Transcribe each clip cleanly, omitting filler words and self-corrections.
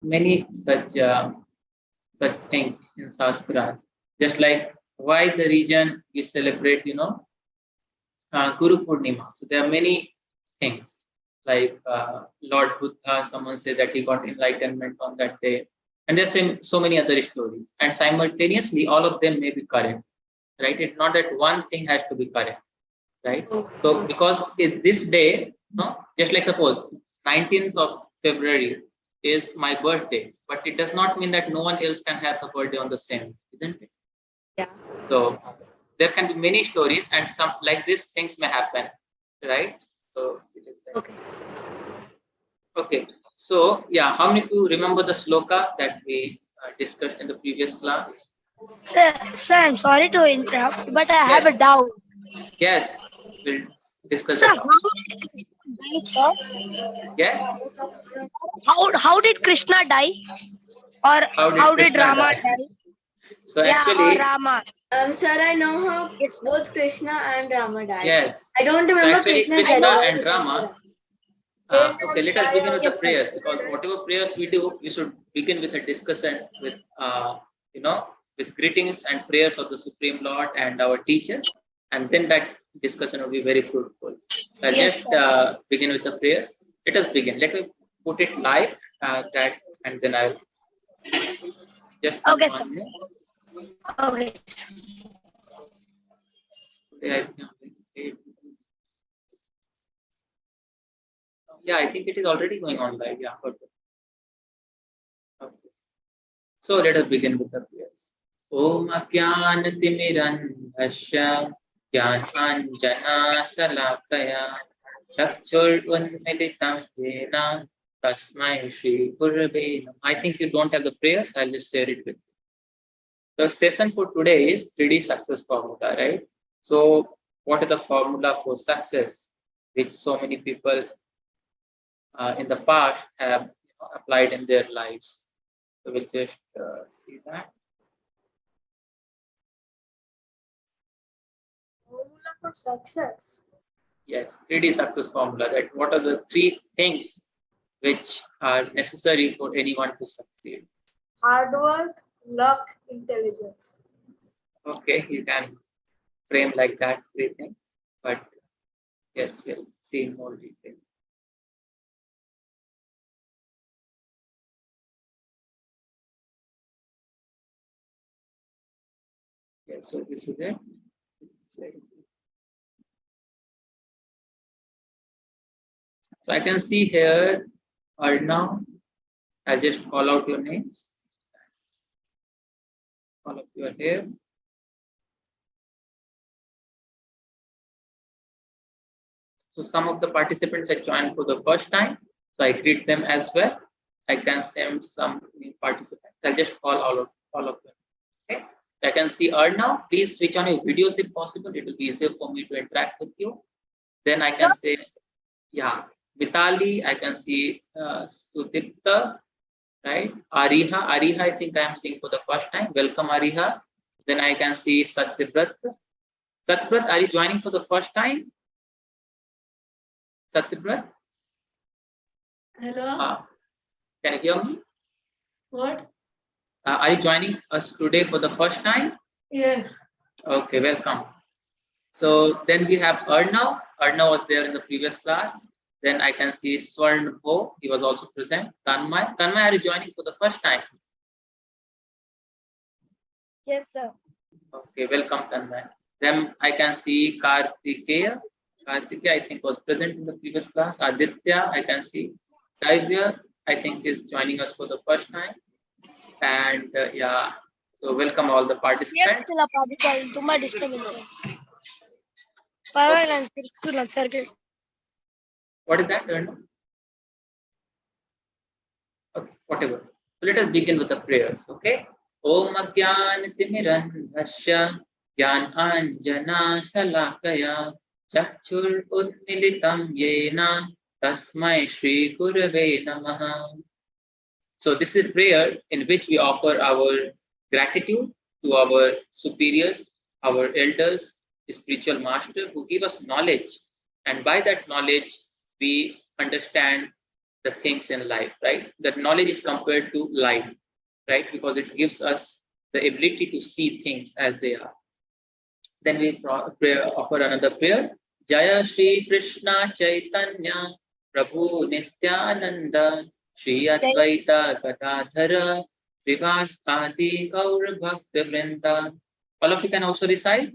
many such things in Shastras. Just like why the region we celebrate, Guru Purnima. So there are many things like Lord Buddha. Someone said that he got enlightenment on that day, and there's so many other stories. And simultaneously, all of them may be correct, right? It's not that one thing has to be correct, right? So because this day, no, just like suppose 19th of February is my birthday, but it does not mean that no one else can have the birthday on the same, isn't it? Yeah. So there can be many stories, and some like these things may happen, right? So it is like, Okay. okay. So yeah, how many of you remember the sloka that we discussed in the previous class? Sir, I'm sorry to interrupt, but I have a Yes, doubt. yes, we'll discuss Sir, that. how did Krishna die, sir? Yes, How did Krishna die? Or how did how did Krishna Rama die? die? So Yeah, or actually, Rama. Sir, I know how Yes, sir. both Krishna and Rama died. yes. I don't So remember actually, Krishna's Krishna death. and Rama. Okay, let us begin with the prayers, because whatever prayers we do, we should begin with a discussion with, with greetings and prayers of the Supreme Lord and our teachers, and then that discussion will be very fruitful. So I'll Yes, just sir. begin with the prayers. Let us begin. Let me put it live, that, and then I'll just give me Okay, sir. 1 minute. Okay. Yeah, I think it is already going on live. Yeah, okay. So let us begin with the prayers. Om Ajnanatimirandhasya Jnananjana Salakaya Chakshur Unmilitam Yena Tasmai Shri Gurave Namah. I think you don't have the prayers. I'll just share it with you. The session for today is 3D success formula, right? So what is the formula for success, which so many people in the past have applied in their lives? So we'll just see that. Formula for success. Yes, 3D success formula. That what are the 3 things which are necessary for anyone to succeed? Hard work, luck, intelligence. Okay, you can frame like that 3 things, but yes, we'll see in more detail. Okay, so this is it. So I can see here, now I just call out your names. All of you are here. So some of the participants have joined for the first time, so I greet them as well. I can send some new participants. I'll just call all of them. Okay. I can see now. Please switch on your videos if possible. It will be easier for me to interact with you. Then I can say, yeah, Vitali. I can see Sudipta, right? Ariha. I think I am seeing for the first time. Welcome, Ariha. Then I can see Satyabrat. Satyabrat, are you joining for the first time? Satyabrat? Hello? Can you hear me? What? Are you joining us today for the first time? Yes. Okay, welcome. So then we have Arnav. Arnav was there in the previous class. Then I can see Swarn Ho. He was also present. Tanmay. Tanmay, are you joining for the first time? Yes, sir. Okay, welcome, Tanmay. Then I can see Kartikeya. Kartikeya, I think, was present in the previous class. Aditya, I can see. Daivya, I think, is joining us for the first time. And yeah, so welcome all the participants. ತುಂಬಾ disturbance ಪರವಾಗಿಲ್ಲ ನಾನು ತಿರ್ಗಿಸ್ತು circuit. What is that? Okay, whatever. So let us begin with the prayers. Okay. Om Ajnanatimirandhasya Jnananjana Salakaya Chakshur Unmilitam Yena Tasmai Shri Gurave Namaha. So this is prayer in which we offer our gratitude to our superiors, our elders, spiritual master who give us knowledge, and by that knowledge we understand the things in life, right? That knowledge is compared to light, right? Because it gives us the ability to see things as they are. Then we offer another prayer. Jaya Shri Krishna Chaitanya Prabhu Nityananda Shri Advaita Gadadhara Srivas Adi Gaur Bhakta Vrinda. All of you can also recite.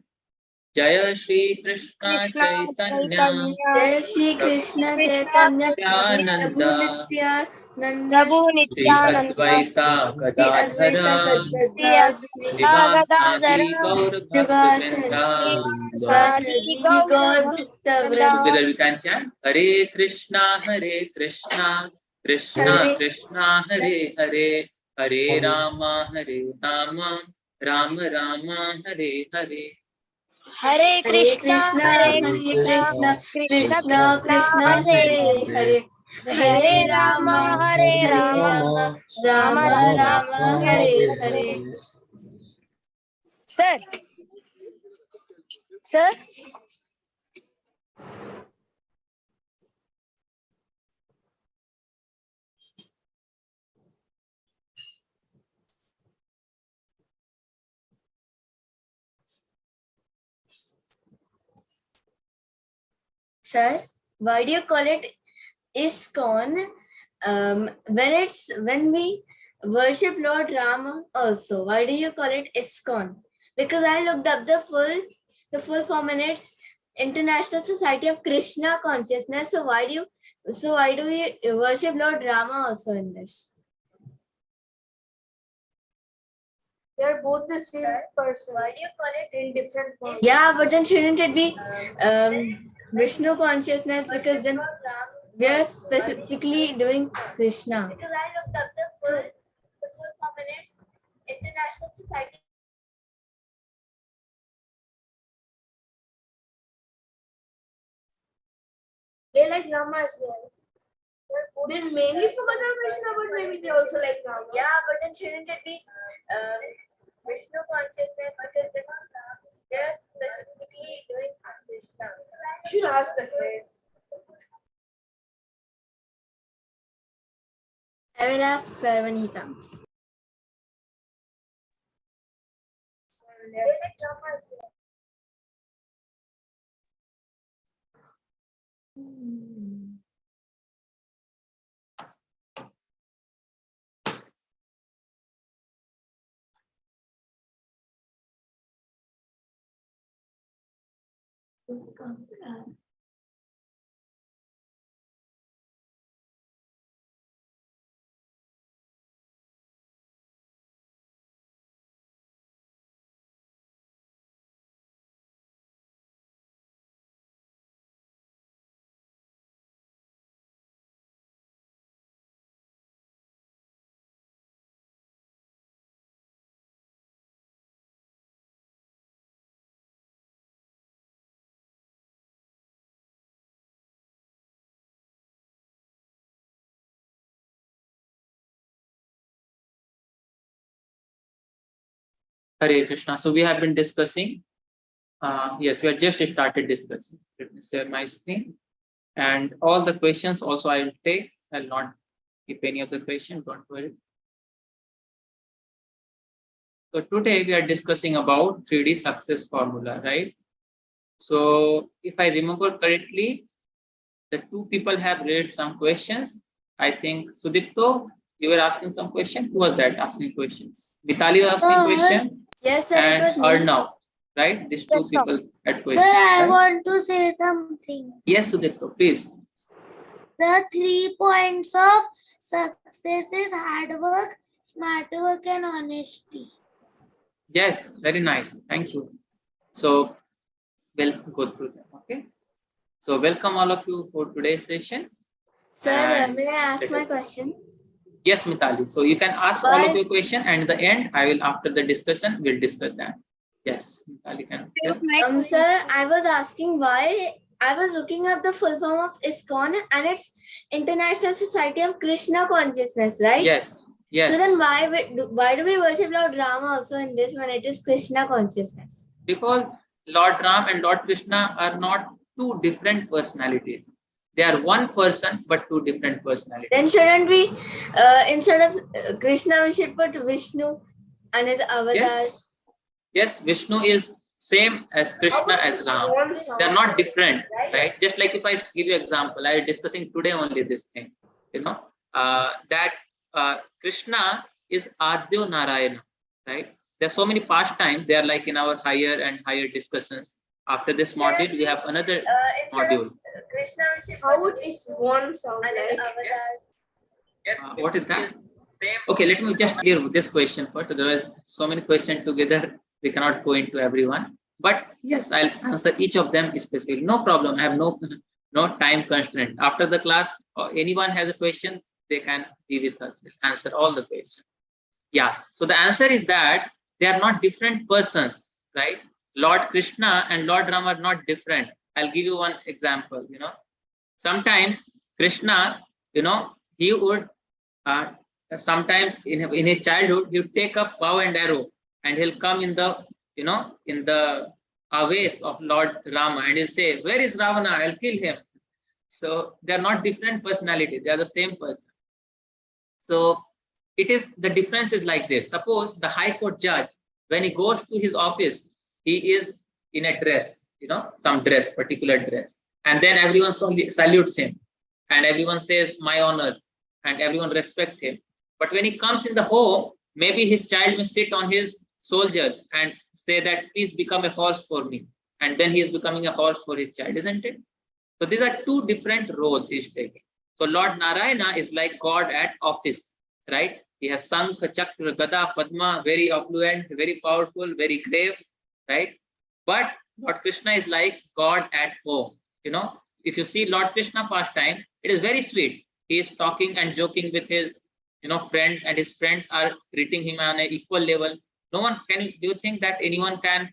Jaya Shri Krishna Krishna Chaitanya Chaitanya Jai Shri Krishna Krishna Chaitanya Prabhu Nityananda Nityananda Prabhu Shri Nityananda Advaita Shri Advaita Gadadhara Shri Gadadhar Srivas Gadadhara Adi Gaur Bhakta Srivas Vrinda. Srivasadi Sadi Gaura Gaur Bhakta Vrinda. Together we can chant Hare Krishna, Krishna Hare Krishna, Hare Hare, Hare Rama, Rama Rama, Hare Hare. Hare Hare Krishna, Krishna, Hare Hare Krishna, Krishna, Krishna Krishna Krishna, Krishna, Hare Hare Hare, Hare Hare Rama, Rama, Hare Hare Rama, Rama, Rama Rama Rama, Rama, Hare Hare Hare. Sir, sir, Sir, why do you call it ISKCON? When we worship Lord Rama also, why do you call it ISKCON? Because I looked up the full form and it's International Society of Krishna Consciousness. So why do we worship Lord Rama also in this? They're both the same person. Why do you call it in different forms? Yeah, but then shouldn't it be Vishnu consciousness? Because then we are specifically doing Krishna. Because I looked up the full form and it's International Society. They like Rama as well. They mainly focus on Krishna, but maybe they also like Rama. Yeah, but then shouldn't it be Vishnu consciousness? Because then they're specifically doing Krishna. You should ask the head. I will ask sir when he comes. Hare Krishna. So we have been discussing. Yes, we have just started discussing. Let me share my screen. And all the questions also I will take. I'll not keep any of the questions, don't worry. So today we are discussing about 3D success formula, right? So if I remember correctly, the two people have raised some questions. I think Sudipto, you were asking some question. Who was that asking question? Vitali was asking question. Yes, sir, it And was me. Arnav, right? These two Yes, sir. people had questions. Sir, I Right? want to say something. Yes, Sudipto, please. The 3 points of success is hard work, smart work, and honesty. Yes, very nice. Thank you. So we'll go through them. Okay. So welcome all of you for today's session. Sir, And may I ask my question? yes, Mitali. So you can ask all of your question, and in the end, I will after the discussion, we'll discuss that. Yes, Mitali can. Yeah. Sir, I was asking why. I was looking up the full form of ISKCON and it's International Society of Krishna Consciousness, right? Yes. Yes. So then why do we worship Lord Rama also in this when it is Krishna consciousness? Because Lord Ram and Lord Krishna are not two different personalities. They are one person but two different personalities. Then shouldn't we, instead of Krishna, we should put Vishnu and his avatars? Yes, Vishnu is same as Krishna as Ram. They are not different, right? Just like if I give you example, I was discussing today only this thing, that Krishna is Adyo Narayana, right? There are so many pastimes. They are like in our higher and higher discussions. After this module, we have another module. Krishna, how is one sound like? What is that? Okay, let me just clear this question first. Otherwise, so many questions together, we cannot go into everyone. But yes, I'll answer each of them specifically. No problem. I have no time constraint. After the class, anyone has a question, they can be with us. We'll answer all the questions. Yeah. So the answer is that they are not different persons, right? Lord Krishna and Lord Ram are not different. I'll give you one example. Sometimes Krishna, he would sometimes in his childhood, he'll take up bow and arrow, and he'll come in the ways of Lord Rama, and he'll say, "Where is Ravana? I'll kill him." So they're not different personality; they are the same person. So the difference is like this. Suppose the High Court judge, when he goes to his office, he is in a dress, some dress, particular dress, and then everyone salutes him, and everyone says, "My honor," and everyone respect him. But when he comes in the home, maybe his child may sit on his soldiers and say that, "Please become a horse for me." And then he is becoming a horse for his child, isn't it? So these are two different roles he is taking. So Lord Narayana is like God at office, right? He has Sankha, Chakra, Gada, Padma, very affluent, very powerful, very grave, right? But Lord Krishna is like God at home. If you see Lord Krishna pastime, it is very sweet. He is talking and joking with his friends, and his friends are treating him on an equal level. No one can. Do you think that anyone can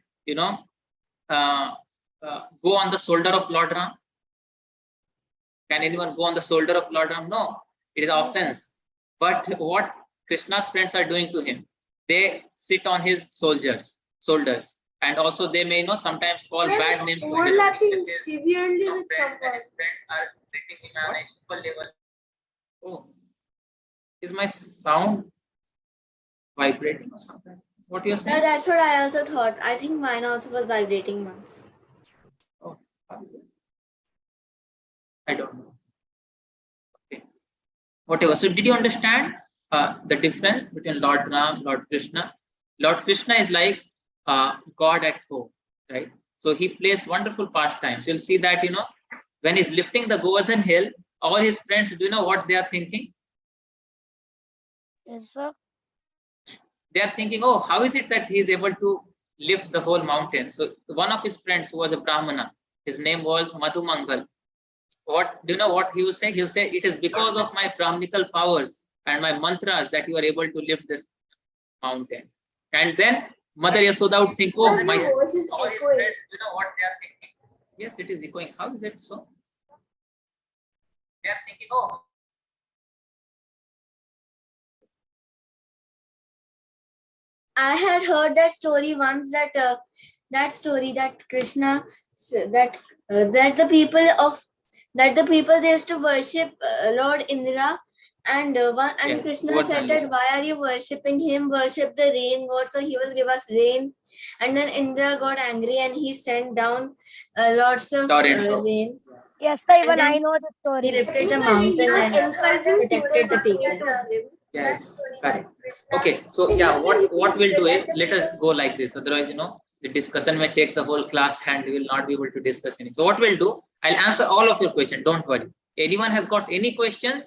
go on the shoulder of Lord Ram? Can anyone go on the shoulder of Lord Ram? No, it is offense. But what Krishna's friends are doing to him, they sit on his shoulders, and also they may sometimes call bad names. Overlapping severely with someone. His friends are treating him on an equal level. Oh, is my sound vibrating or something? What you're saying? Yeah, that's what I also thought. I think mine also was vibrating once. Oh, how is it? I don't know. Okay. Whatever. So did you understand the difference between Lord Ram, Lord Krishna? Lord Krishna is like God at home, right? So he plays wonderful pastimes. You'll see that, when he's lifting the Govardhan hill, all his friends, do you know what they are thinking? Yes, sir. They are thinking, "Oh, how is it that he is able to lift the whole mountain?" So one of his friends, who was a Brahmana, his name was Madhumangal. What do you know what he will say? He'll say, "It is because of my Brahminical powers and my mantras that you are able to lift this mountain." And then Mother Yasoda would think, "Oh, my voice is all his echoing. friends, you know what they are thinking?" Yes, it is echoing. How is it so? They are thinking, "Oh." I had heard that story once, that Krishna, that the people they used to worship Lord Indra, and Yes, Krishna said that, "Why are you worshipping him? Worship the rain god, so he will give us rain." And then Indra got angry and he sent down lots of rain. Yes, sir. Even then I know the story. He lifted the mountain and protected the people. Yes, correct. Okay, so yeah, what we'll do is, let us go like this. Otherwise, the discussion may take the whole class and we will not be able to discuss anything. So what we'll do, I'll answer all of your questions. Don't worry. Anyone has got any questions,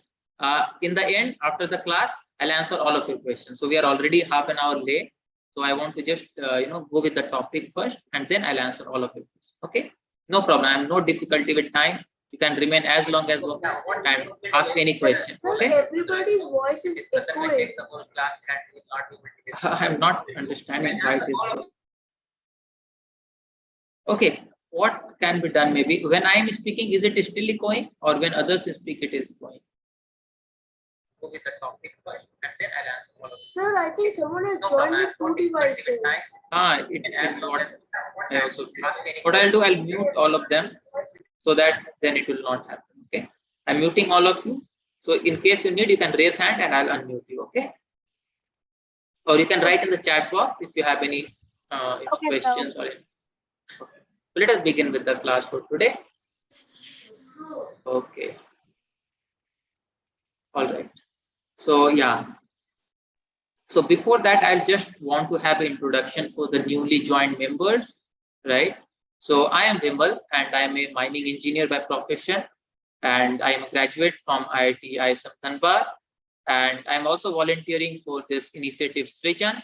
in the end, after the class, I'll answer all of your questions. So we are already half an hour late. So I want to just, go with the topic first, and then I'll answer all of your questions. Okay, no problem. I have no difficulty with time. You can remain as long as you want and ask any question. Okay. Everybody's voice is echoing. I'm not understanding why it is so. Okay, what can be done? Maybe when I am speaking, is it still echoing, or when others speak, it is going? Go with the topic first, and then I'll answer all of them. Sir, I think someone has joined with two devices. It is what I also feel. What I'll do, I'll mute all of them so that then it will not happen. Okay. I'm muting all of you. So in case you need, you can raise hand and I'll unmute you, okay? Or you can write in the chat box if you have any questions or anything. Okay. So let us begin with the class for today. Okay. All right. So yeah. So before that, I'll just want to have an introduction for the newly joined members, right? So I am Vimal and I am a mining engineer by profession, and I am a graduate from IIT ISM Dhanbad, and I'm also volunteering for this initiative Srijan,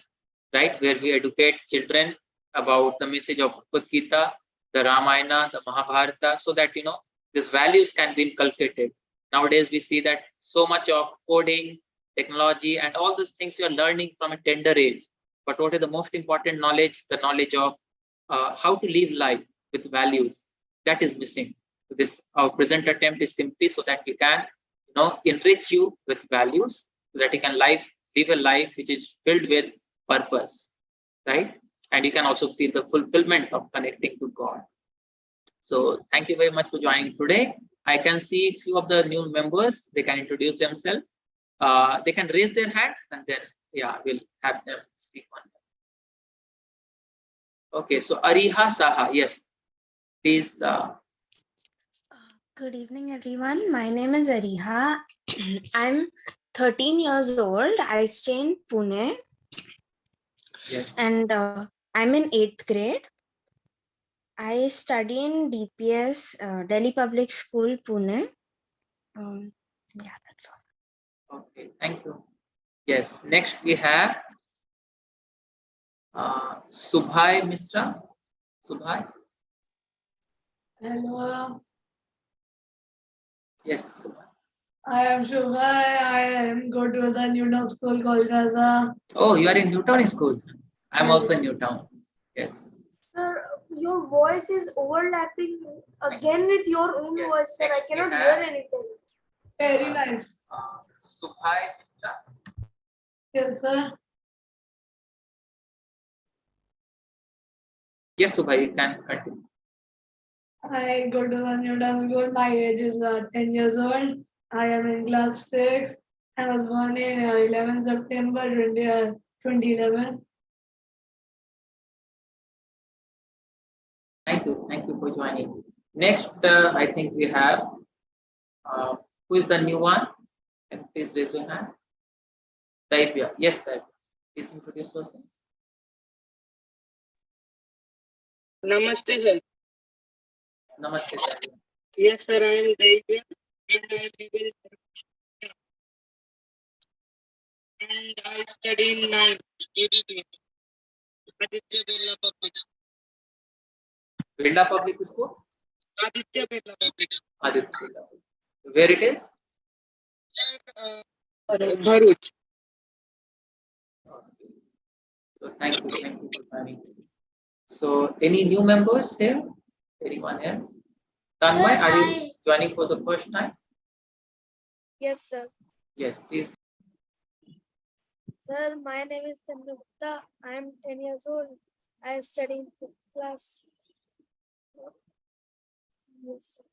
right, where we educate children about the message of Bhagavad Gita, the Ramayana, the Mahabharata, so that these values can be inculcated. Nowadays, we see that so much of coding, technology, and all these things you are learning from a tender age. But what is the most important knowledge? The knowledge of how to live life with values. That is missing. So this our present attempt is simply so that we can enrich you with values, so that you can live a life which is filled with purpose, right? And you can also feel the fulfillment of connecting to God. So thank you very much for joining today. I can see a few of the new members. They can introduce themselves. They can raise their hands and then we'll have them speak on that. Okay, so Ariha Saha, yes, please. Good evening, everyone. My name is Ariha. I'm 13 years old. I stay in Pune. Yes. And I'm in 8th grade. I study in DPS, Delhi Public School, Pune. That's all. Okay, thank you. Yes, next we have Subhai Misra. Subhai. Hello, Yes, Subhai. I am Shubhai. I am go to the Newton School, Kolkata. Oh, you are in Newtown School. I'm also in Newtown. Yes. Sir, your voice is overlapping again with your own voice, sir. I cannot hear anything. Very nice. Subhai Misra. Yes, sir. Yes, Subhai, you can continue. I go to the Newton School. My age is 10 years old. I am in class 6. I was born in 11 September 2011. Thank you for joining. Next, I think we have who is the new one? And please raise your hand. Daivya. Yes, Daivya. Please introduce yourself. Namaste, sir. Namaste, Daivya. Yes, sir, I am David, and I live in and I study in 9th ABP, Aditya Birla Public School. Birla Public School? Aditya Birla Public School. Aditya Birla. Where it is? Bharuch. Okay. So thank you for joining. So any new members here? Anyone else? Tanmay, are you joining for the first time? Yes, sir. Yes, please. Sir, my name is Tanmay Gupta. I am 10 years old. I study in 5th class. Yes, sir.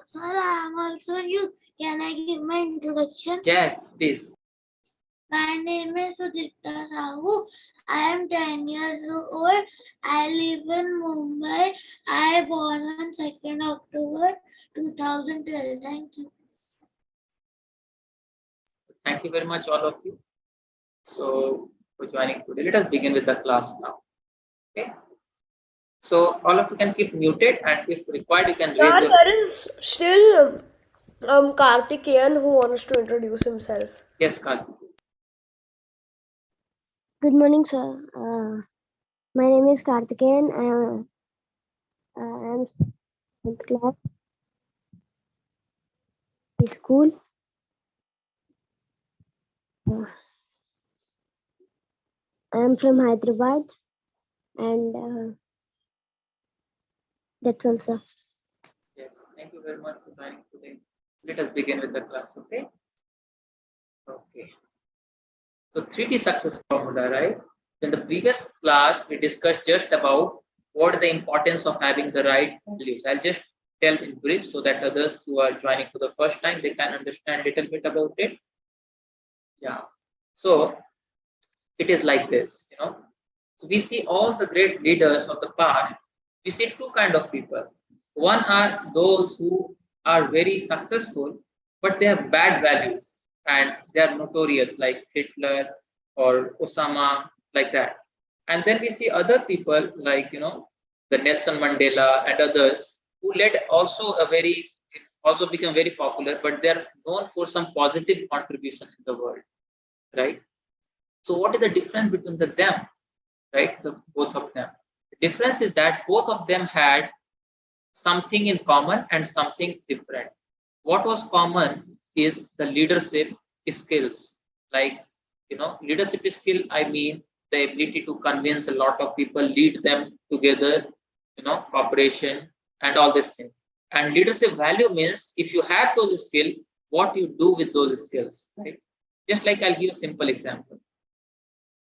Sir, I am also new. Can I give my introduction? Yes, please. My name is Sudipta Sahu. I am 10 years old. I live in Mumbai. I born on 2nd October 2012. Thank you. Thank you very much, all of you. So for joining today, let us begin with the class now. Okay. So all of you can keep muted, and if required, you can raise your. There is still Karthikeyan who wants to introduce himself. Yes, Karthik. Good morning, sir. My name is Karthikeyan. I am in class school. I am from Hyderabad, and that's all, sir. Yes, thank you very much for joining today. Let us begin with the class, okay? Okay. So 3D success formula, right? In the previous class, we discussed just about what the importance of having the right values. I'll just tell in brief so that others who are joining for the first time, they can understand a little bit about it. Yeah. So it is like this, So we see all the great leaders of the past. We see two kind of people. One are those who are very successful, but they have bad values and they are notorious, like Hitler or Osama, like that. And then we see other people like the Nelson Mandela and others who led also become very popular, but they are known for some positive contribution in the world, right? So what is the difference between them, right? Both of them. The difference is that both of them had something in common and something different. What was common is the leadership skills. Like, leadership skill, I mean the ability to convince a lot of people, lead them together, cooperation and all this thing. And leadership value means if you have those skills, what you do with those skills, right? Just like I'll give a simple example.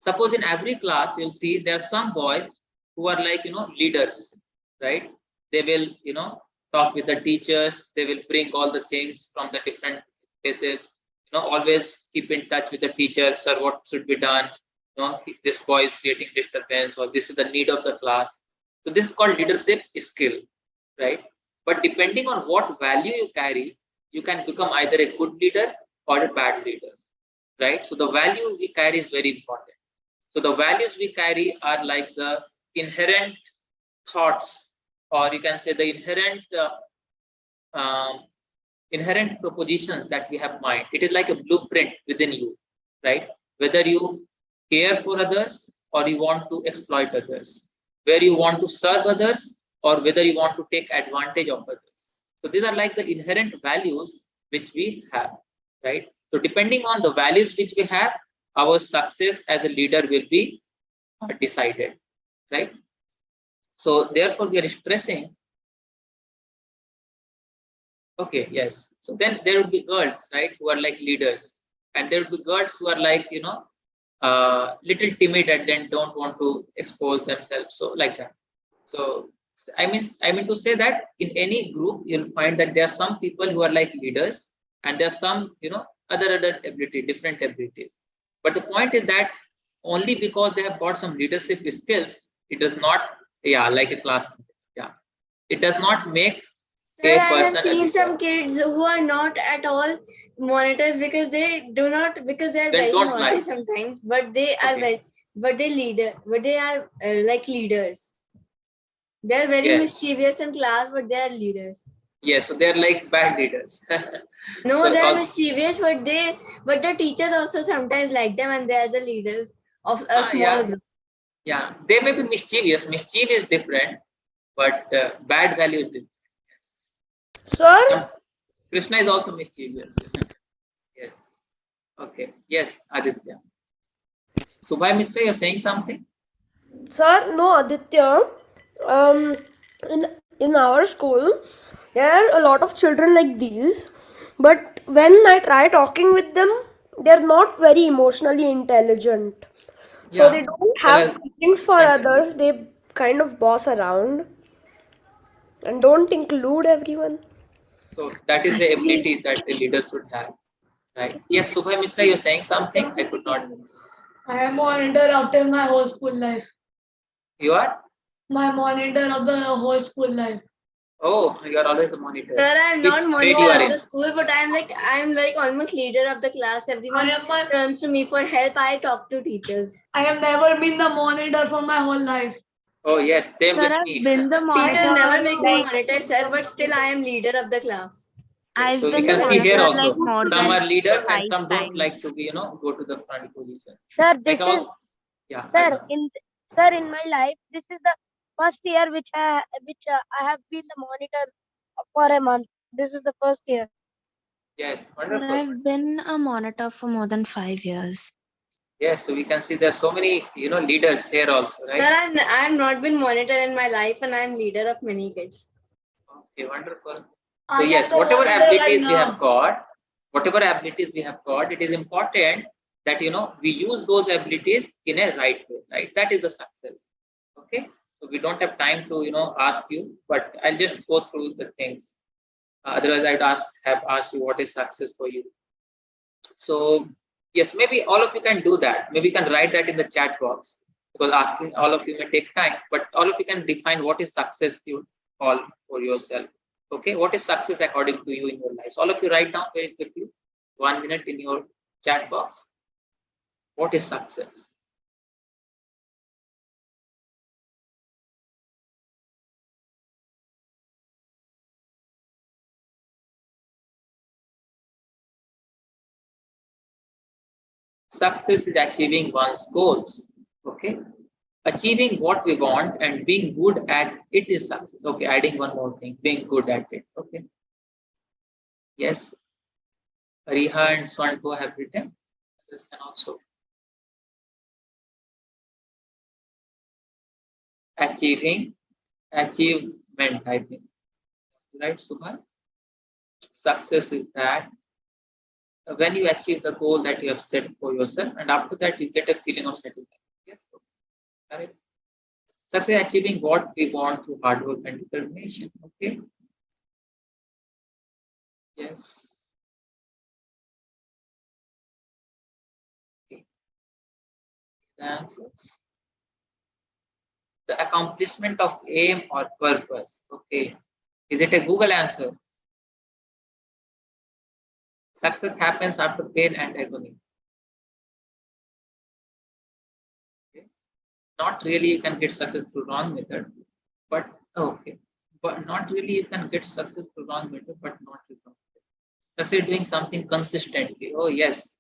Suppose in every class, you'll see there are some boys who are like, leaders, right? They will, talk with the teachers. They will bring all the things from the different places, always keep in touch with the teacher. Sir, what should be done? This boy is creating disturbance, or this is the need of the class. So this is called leadership skill, right? But depending on what value you carry, you can become either a good leader or a bad leader, right? So the value we carry is very important. So the values we carry are like the inherent thoughts, or you can say the inherent propositions that we have mind. It is like a blueprint within you, right? Whether you care for others or you want to exploit others, where you want to serve others or whether you want to take advantage of others. So these are like the inherent values which we have, right? So depending on the values which we have, our success as a leader will be decided, right? So therefore we are stressing. Okay, yes. So then there will be girls, right, who are like leaders, and there will be girls who are like little timid and then don't want to expose themselves, so like that. So I mean to say that in any group you'll find that there are some people who are like leaders, and there are some other different abilities. But the point is that only because they have got some leadership skills, it does not, like a class, it does not make Sir, a I have person seen some kids who are not at all monitors because they do not, because they are They very don't naughty like. sometimes, but they are Okay. but they are like leaders. They are very Yes. mischievous in class, but they are leaders. Yes, so they're like bad leaders. No, So they are mischievous, but the teachers also sometimes like them, and they are the leaders of a small group. Yeah, they may be mischievous. Mischief is different, but bad value is different. Sir? Krishna is also mischievous. Yes. Okay. Yes, Aditya. Subhai Mishra, you're saying something? Sir, no, Aditya. In in our school, there are a lot of children like these, but when I try talking with them, they're not very emotionally intelligent. So they don't have feelings for others. They kind of boss around and don't include everyone. So that is the ability that the leader should have, right? Yes, Subhai Mishra, you're saying something? I could not. I am monitor after my whole school life. You are? My monitor of the whole school life. Oh, you are always a monitor. Sir, I'm Which not grade monitor you are of in? the school, but I'm like almost leader of the class. Everyone turns to me for help. I talk to teachers. I have never been the monitor for my whole life. Oh yes, same Sir, with I've me. been the monitor. Teachers never make me Like, monitor, sir, but still I am leader of the class. I've So we been can the see here monitor also. like more Some than are leaders and 5 some don't like times. to be, go to the front position. Sir, Like this is also, yeah. sir Arya. in my life. This is the first year which I have been the monitor for a month. This is the first year. Yes, Sir, wonderful. I've been a monitor for more than 5 years. Yes, so we can see there's so many, leaders here also, right? Sir, I'm not been monitor in my life, and I'm leader of many kids. Okay, wonderful. So yes, whatever abilities we have got, whatever abilities we have got, it is important that we use those abilities in a right way, right? That is the success. Okay, so we don't have time to ask you, but I'll just go through the things. Otherwise, I'd have asked you what is success for you. So yes, maybe all of you can do that. Maybe you can write that in the chat box, because asking all of you may take time, but all of you can define what is success you call for yourself. Okay, what is success according to you in your lives? All of you write down very quickly, 1 minute in your chat box. What is success? Success is achieving one's goals. Okay, achieving what we want and being good at it is success. Okay, adding one more thing, being good at it. Okay, yes, Riha and Swanto have written. This can also achievement, I think, right, Subha? Success is that when you achieve the goal that you have set for yourself, and after that you get a feeling of satisfaction. Yes, correct. Success achieving what we want through hard work and determination. Okay. Yes. Okay. The answers. The accomplishment of aim or purpose. Okay. Is it a Google answer? Success happens after pain and agony. Okay. Not really you can get success through wrong method, but okay. But not really you can get success through wrong method, but not through wrong method. Success doing something consistently. Oh yes,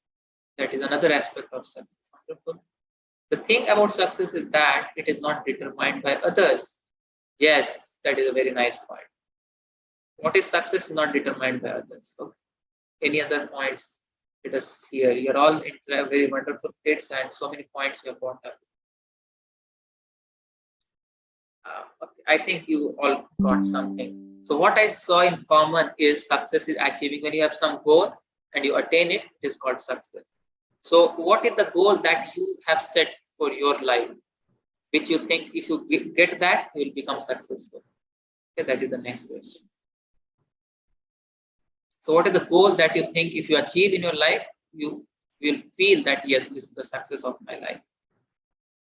that is another aspect of success. Wonderful. The thing about success is that it is not determined by others. Yes, that is a very nice point. What is success is not determined by others. Okay. Any other points? Let us hear. You're all very wonderful kids, and so many points you have brought up. Okay. I think you all got something. So what I saw in common is success is achieving when you have some goal and you attain it, it is called success. So what is the goal that you have set for your life, which you think if you get that, you will become successful? Okay, that is the next question. So what is the goal that you think if you achieve in your life, you will feel that yes, this is the success of my life?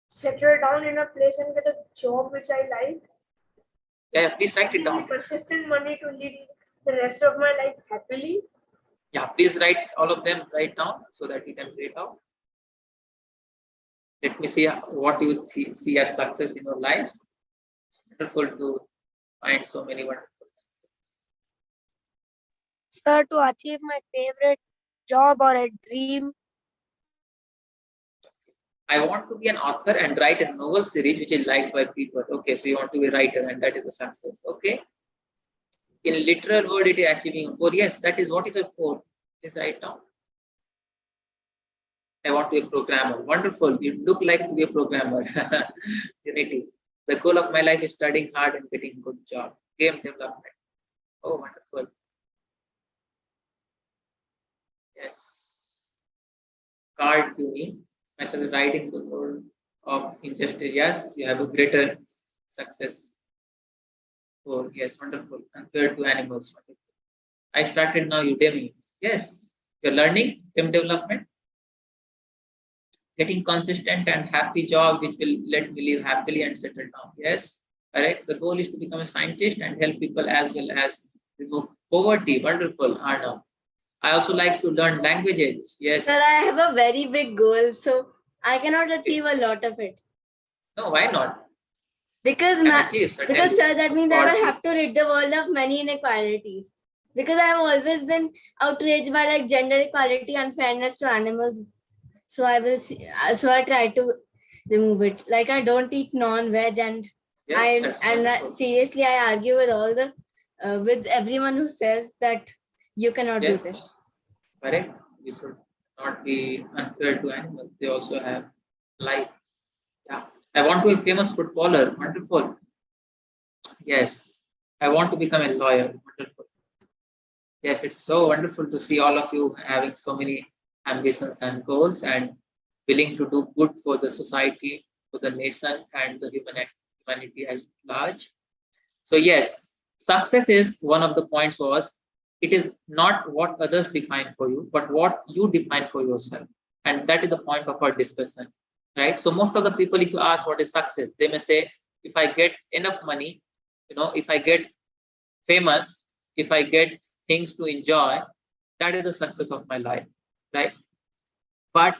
Settle down in a place and get a job which I like. Yeah, please write it down. Consistent money to lead the rest of my life happily. Yeah, please write all of them right down so that we can read out. Let me see what you see as success in your lives. Wonderful to find so many wonderful things. Sir, to achieve my favorite job or a dream. I want to be an author and write a novel series which is liked by people. Okay, so you want to be a writer and that is a success. Okay. In literal word, it is achieving a goal. Yes, that is what is a goal. Please write down. I want to be a programmer. Wonderful. You look like to be a programmer. Unity. The goal of my life is studying hard and getting a good job. Game development. Oh, wonderful. Yes. Card tuning. Myself riding the road of injustice. Yes, you have a greater success. Oh, yes, wonderful. Unfair to animals. Wonderful. I started now Udemy. Yes, you're learning game development. Getting consistent and happy job which will let me live happily and settle down. Yes, correct. The goal is to become a scientist and help people as well as remove poverty. Wonderful, Arnav. I also like to learn languages. Yes. Sir, I have a very big goal, so I cannot achieve a lot of it. No, why not? Because sir, that means I will have to rid the world of many inequalities. Because I have always been outraged by like gender equality, unfairness to animals. So I will see. So I try to remove it. Like I don't eat non-veg, and seriously I argue with all the with everyone who says that you cannot do this. Correct. We should not be unfair to animals. They also have life. Yeah. I want to be a famous footballer. Wonderful. Yes. I want to become a lawyer. Wonderful. Yes, it's so wonderful to see all of you having so many ambitions and goals and willing to do good for the society, for the nation, and the humanity as large. So yes, success is one of the points was it is not what others define for you, but what you define for yourself. And that is the point of our discussion, right? So most of the people, if you ask what is success, they may say, if I get enough money, if I get famous, if I get things to enjoy, that is the success of my life, right? But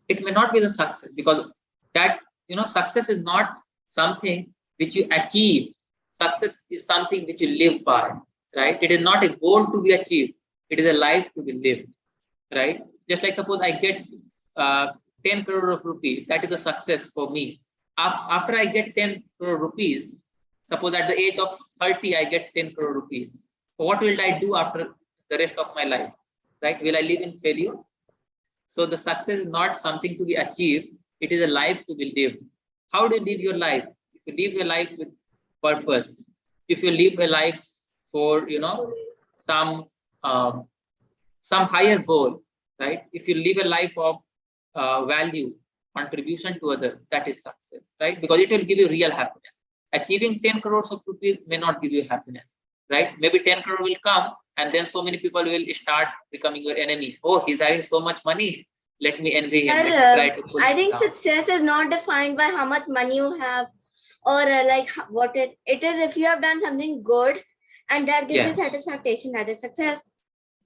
it may not be the success because that, success is not something which you achieve. Success is something which you live by, right? It is not a goal to be achieved. It is a life to be lived, right? Just like suppose I get 10 crore of rupees, that is a success for me. After I get 10 crore rupees, suppose at the age of 30, I get 10 crore rupees. What will I do after the rest of my life, right? Will I live in failure? So the success is not something to be achieved. It is a life to be lived. How do you live your life? If you live your life with purpose, if you live a life for, some um, some higher goal, right? If you live a life of value, contribution to others, that is success, right? Because it will give you real happiness. Achieving 10 crores of rupees may not give you happiness, right? Maybe 10 crore will come and then so many people will start becoming your enemy. Oh, he's having so much money. Let me envy him. Let me try to pull I him think down. success is not defined by how much money you have or what it is. If you have done something good and that gives you satisfaction, that is success.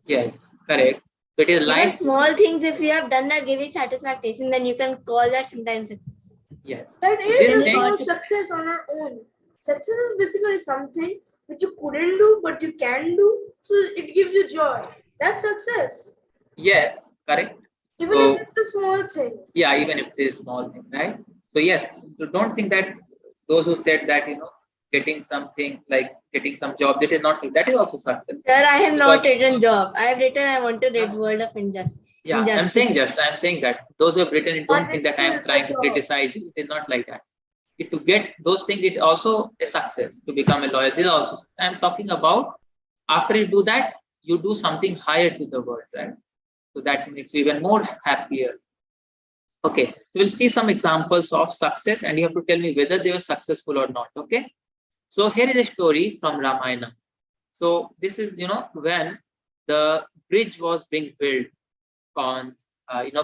Yes, correct. So it is Even life. small things, if you have done that give you satisfaction, then you can call that sometimes success. Yes. That So is this a thing, small success on our own. Success is basically something which you couldn't do but you can do, so it gives you joy. That's success. yes, correct. Even So if it's a small thing. yeah, even if it is small thing, right? So yes, so don't think that those who said that getting something like getting some job, that is not, that is also success. Sir, I have not Because- written job. I have written I want to read World of Injustice. yeah, I'm saying that those who have written it, don't But think it's that I am still a trying to job. criticize you. It is not like that. To get those things, it also a success to become a lawyer. This is also I'm talking about after you do that, you do something higher to the world, right? So that makes you even more happier. Okay, we'll see some examples of success and you have to tell me whether they were successful or not. Okay, so here is a story from Ramayana. So this is, when the bridge was being built on,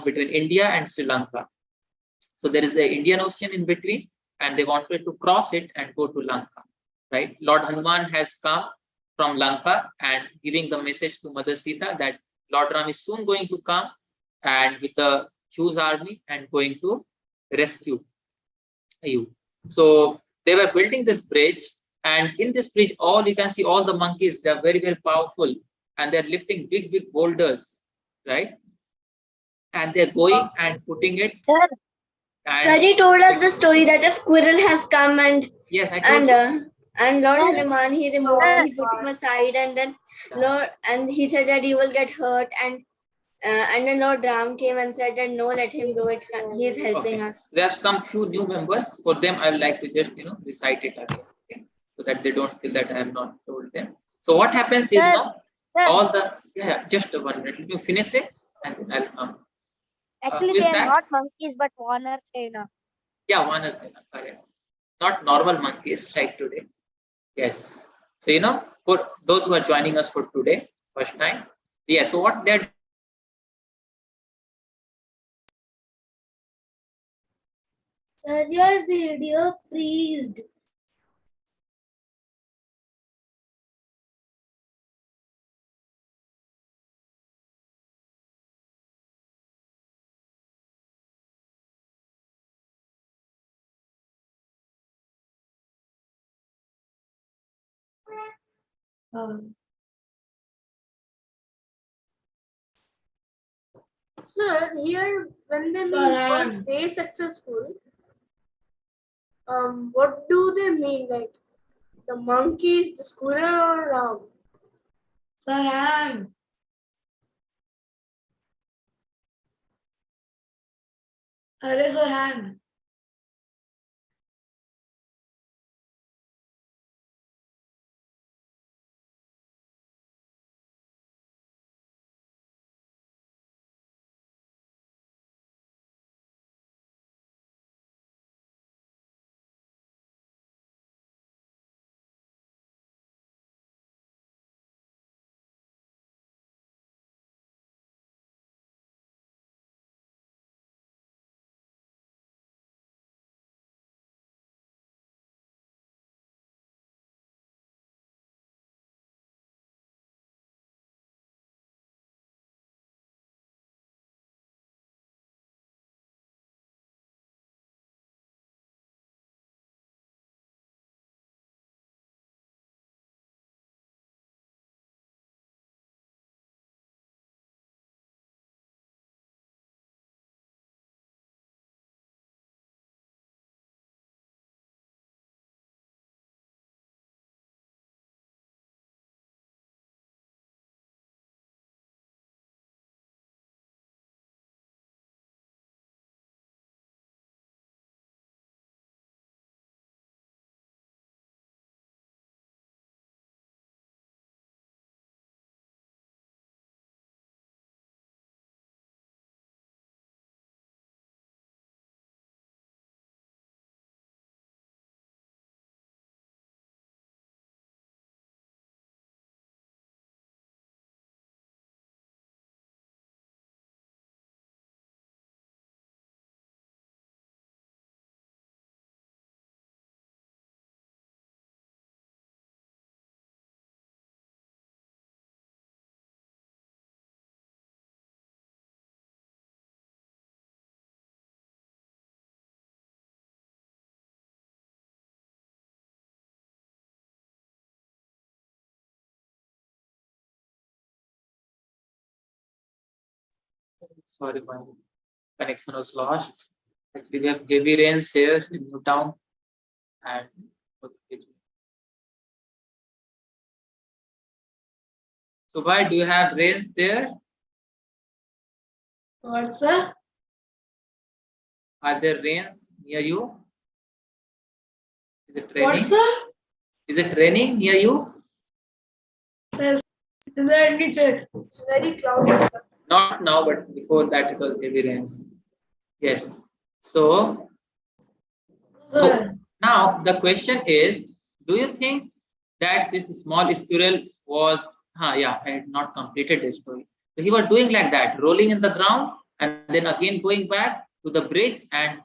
between India and Sri Lanka. So there is an Indian Ocean in between and they wanted to cross it and go to Lanka, right? Lord Hanuman has come from Lanka and giving the message to Mother Sita that Lord Ram is soon going to come and with a huge army and going to rescue you. So they were building this bridge, and in this bridge, all you can see all the monkeys, they are very, very powerful, and they're lifting big, big boulders, right? And they're going and putting it. Sir, And Saji told us the story that a squirrel has come and yes, I told you. and Lord Hanuman he removed Sir. he put him aside and then Lord and he said that he will get hurt and then Lord Ram came and said that no, let him do it. He is helping us. There are some few new members. For them, I would like to just recite it again, okay? So that they don't feel that I have not told them. So what happens is Sir, now sir. all the just 1 minute. Let me finish it and then I'll come. Actually, Who is they are that? not monkeys but Warner Sena. Yeah, Vanasena, correct. Not normal monkeys like today. Yes. So for those who are joining us for today, first time. Yeah. So what they're Sir, your video freezed. Sir, here when they mean Sir, they successful, what do they mean? Like the monkeys, the squirrel, or Farhan. Raise your hand. Sorry, my connection was lost. Actually, we have heavy rains here in Newtown. And so, why do you have rains there? What, sir? Are there rains near you? Is it What, raining? sir? Is it raining near you? Yes. Let me check. It's very cloudy, sir. Not now, but before that it was heavy rains. Yes. So Sir. now the question is, do you think that this small squirrel was, yeah, I had not completed this story. So he was doing like that, rolling in the ground and then again going back to the bridge and,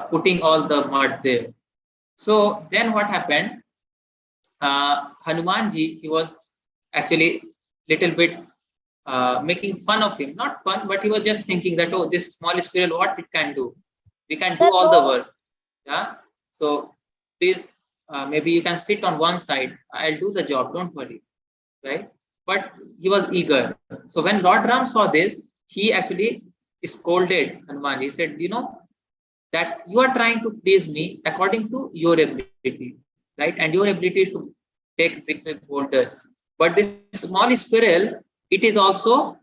putting all the mud there. So then what happened? Hanumanji, he was actually little bit making fun of him. Not fun, but he was just thinking that, oh, this small squirrel, what it can do? We can do all the work. Yeah. So please, maybe you can sit on one side. I'll do the job. Don't worry. Right. But he was eager. So when Lord Ram saw this, he actually scolded Hanuman. He said, that you are trying to please me according to your ability, right? And your ability is to take big boulders. But this small squirrel, it is also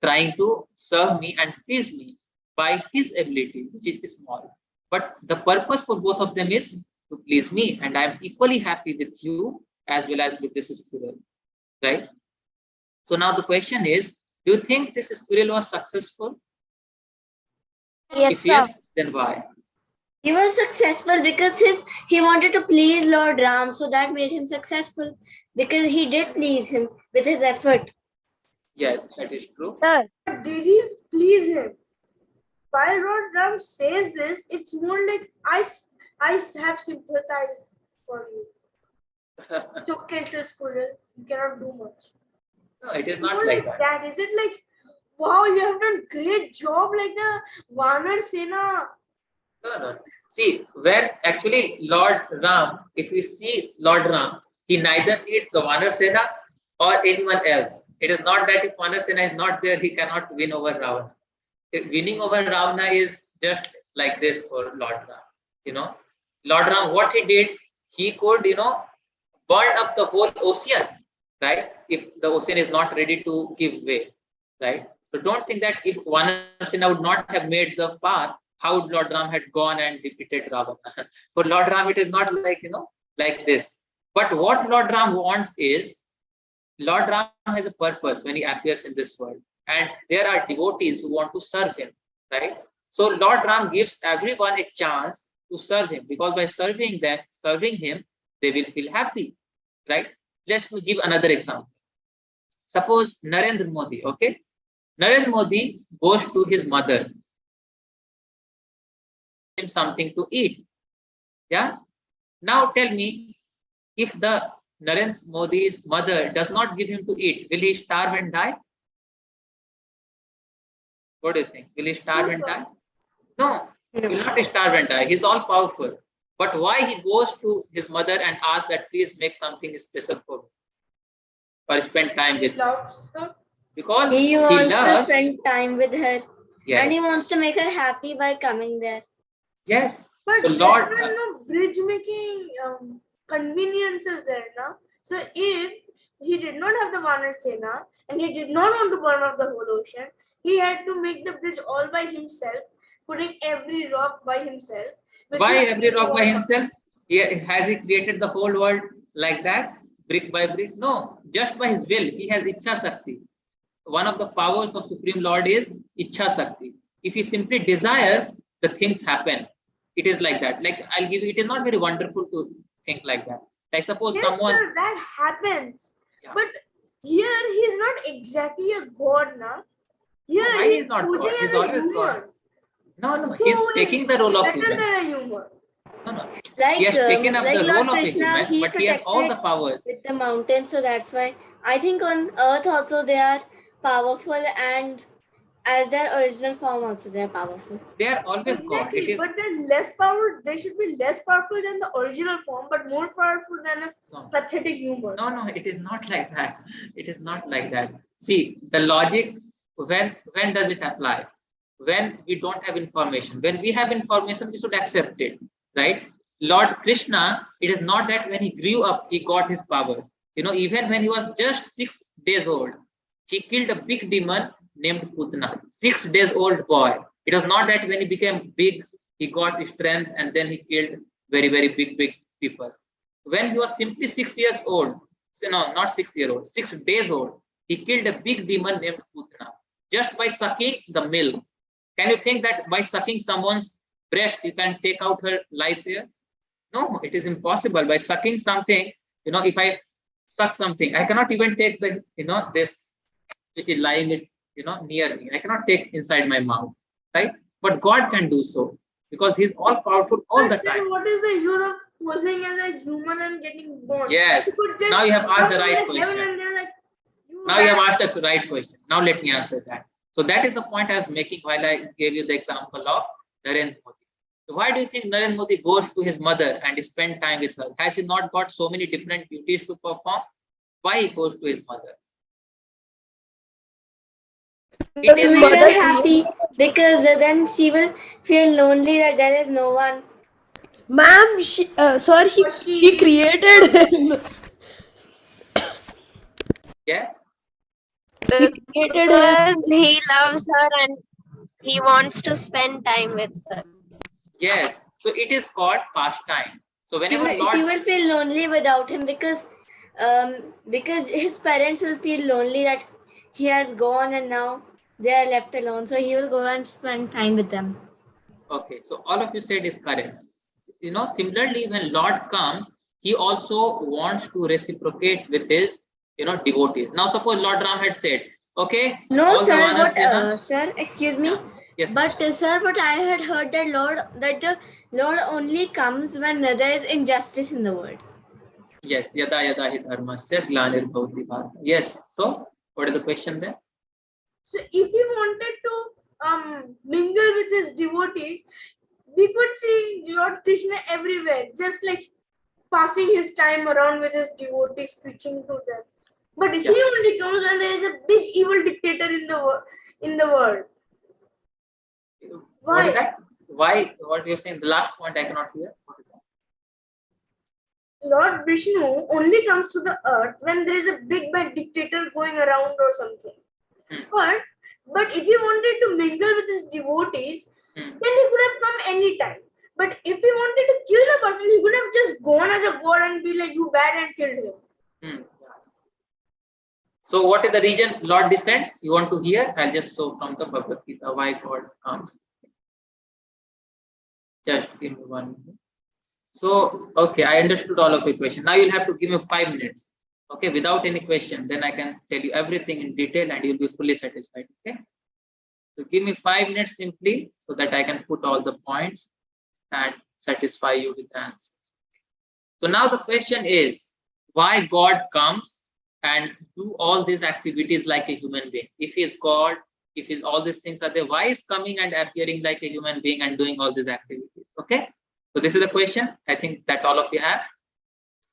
trying to serve me and please me by his ability, which is small. But the purpose for both of them is to please me, and I am equally happy with you as well as with this squirrel, right? So now the question is, do you think this squirrel was successful? Yes, If sir. yes, then why? He was successful because he wanted to please Lord Ram, so that made him successful because he did please him with his effort. Yes, that is true. Sir, Did he please him? While Lord Ram says this, it's more like I have sympathized for you. It's okay, little squirrel. You cannot do much. No, it is It's not more like like that. that. Is it like, wow, you have done great job like the Vanar Sena? No. See, where actually Lord Ram, if we see Lord Ram, he neither needs the Vanar Sena or anyone else. It is not that if Vanar Sena is not there, he cannot win over Ravana. Winning over Ravana is just like this for Lord Ram. Lord Ram, what he did, he could, burn up the whole ocean, right? If the ocean is not ready to give way, right? So don't think that if Vanasena would not have made the path, how would Lord Ram had gone and defeated Ravana? For Lord Ram, it is not like, like this. But what Lord Ram wants is, Lord Ram has a purpose when he appears in this world. And there are devotees who want to serve him, right? So Lord Ram gives everyone a chance to serve him, because by serving him, they will feel happy, right? Let's give another example. Suppose Narendra Modi, okay? Narendra Modi goes to his mother, him something to eat. Yeah. Now tell me, if the Narendra Modi's mother does not give him to eat, will he starve and die? What do you think? Will he starve and die? No, he will not starve and die. He's all powerful. But why he goes to his mother and asks that please make something special for me or spend time with her? Because He wants to loves, spend time with her, yes, and he wants to make her happy by coming there. yes. But So there Lord, are no bridge making conveniences there now. So if he did not have the Vanar Sena and he did not want to burn up the whole ocean, he had to make the bridge all by himself, putting every rock by himself. why every rock by himself? Has he created the whole world like that, brick by brick? No, just by his will. He has Ichha Shakti. One of the powers of Supreme Lord is Ichha Shakti. If he simply desires, the things happen. It is like that. Like, I'll give you, it is not very wonderful to think like that. Like, suppose Yes, someone. sir, that happens. Yeah. But here he's not exactly a god now. Here No, why he's he's not posing God? He's as a always human. God. No, Who he's is taking the role of better human. than a human. No. Like, He has taken up the Lord role of a Krishna, human, he but he has all the protected powers. with the mountains, so that's why I think on earth also they are powerful, and as their original form also they are powerful. They are always God. It Exactly, is but they're less powerful. They should be less powerful than the original form, but more powerful than a pathetic human. no, it is not like that. It is not like that. See, the logic when does it apply? When we don't have information. When we have information, we should accept it, right? Lord Krishna, it is not that when he grew up, he got his powers. Even when he was just 6 days old, he killed a big demon named Putna. 6 days old boy. It was not that when he became big, he got strength and then he killed very, very big people. When he was simply 6 years old, no, not 6 year old, 6 days old, he killed a big demon named Putna just by sucking the milk. Can you think that by sucking someone's breast, you can take out her life here? No, it is impossible. By sucking something, if I suck something, I cannot even take the, this which is lying, near me. I cannot take inside my mouth, right? But God can do so because He's all powerful all the time. What is the use of posing as a human and getting born? Yes. Now you have asked the right question. Now you have asked the right question. Now let me answer that. So that is the point I was making while I gave you the example of Narendra Modi. Why do you think Narendra Modi goes to his mother and spend time with her? Has he not got so many different duties to perform? Why he goes to his mother? It is mother happy because then she will feel lonely that there is no one. Ma'am, sir, he created him. Yes. Because he loves her and he wants to spend time with her. Yes. So it is called pastime. So whenever She will feel lonely without him because his parents will feel lonely that he has gone and now they are left alone. So he will go and spend time with them. Okay, so all of you said is correct. Similarly, when Lord comes, he also wants to reciprocate with his, devotees. Now, suppose Lord Ram had said, okay. No, sir. Sir, excuse me. Yes. But sir, what I had heard that the Lord only comes when there is injustice in the world. Yes, yada yada hi dharmasya glanirvavati bharata. Yes. So, what is the question there? So, if he wanted to mingle with his devotees, we could see Lord Krishna everywhere, just like passing his time around with his devotees, preaching to them. But he only comes when there is a big evil dictator in the world. Why? What is that? Why? What you're saying? The last point I cannot hear. Lord Vishnu only comes to the earth when there is a big bad dictator going around or something. But if he wanted to mingle with his devotees, then he could have come anytime. But if he wanted to kill the person, he could have just gone as a god and be like, you bad, and killed him. So what is the reason Lord descends? You want to hear? I'll just show from the Bhagavad Gita why God comes. Just give me 1 minute. So, okay, I understood all of your question. Now you'll have to give me 5 minutes. Okay, without any question, then I can tell you everything in detail and you'll be fully satisfied. Okay. So give me 5 minutes simply so that I can put all the points and satisfy you with the answer. So now the question is, why God comes and do all these activities like a human being? If he is God, if he's all these things are there, why is coming and appearing like a human being and doing all these activities? Okay. So this is the question. I think that all of you have.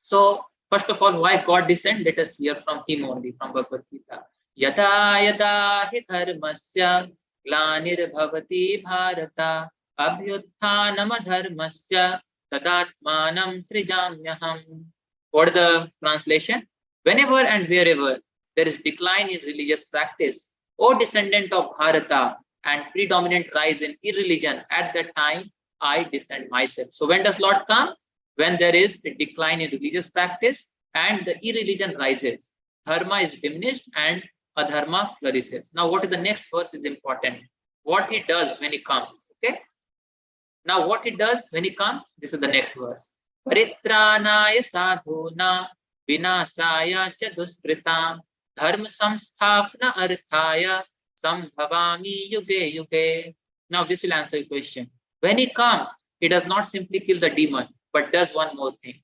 So first of all, why God descend? Let us hear from him only, from Bhagavad Gita. Yada yada hi dharmasya glanirvavati bharata abhyutthanam dharmasya tadatmanam srijamyaham. What is the translation? Whenever and wherever there is decline in religious practice, O descendant of Bharata, and predominant rise in irreligion, at that time I descend myself. So when does Lord come? When there is a decline in religious practice and the irreligion rises. Dharma is diminished and adharma flourishes. Now what is the next verse is important. What he does when he comes. Okay. Now what he does when he comes, this is the next verse. Paritranaya sadhuna vinasaya cha duskritam dharma samsthapna arthaya sambhavami yuge yuge. Now this will answer your question. When he comes, he does not simply kill the demon, but does one more thing.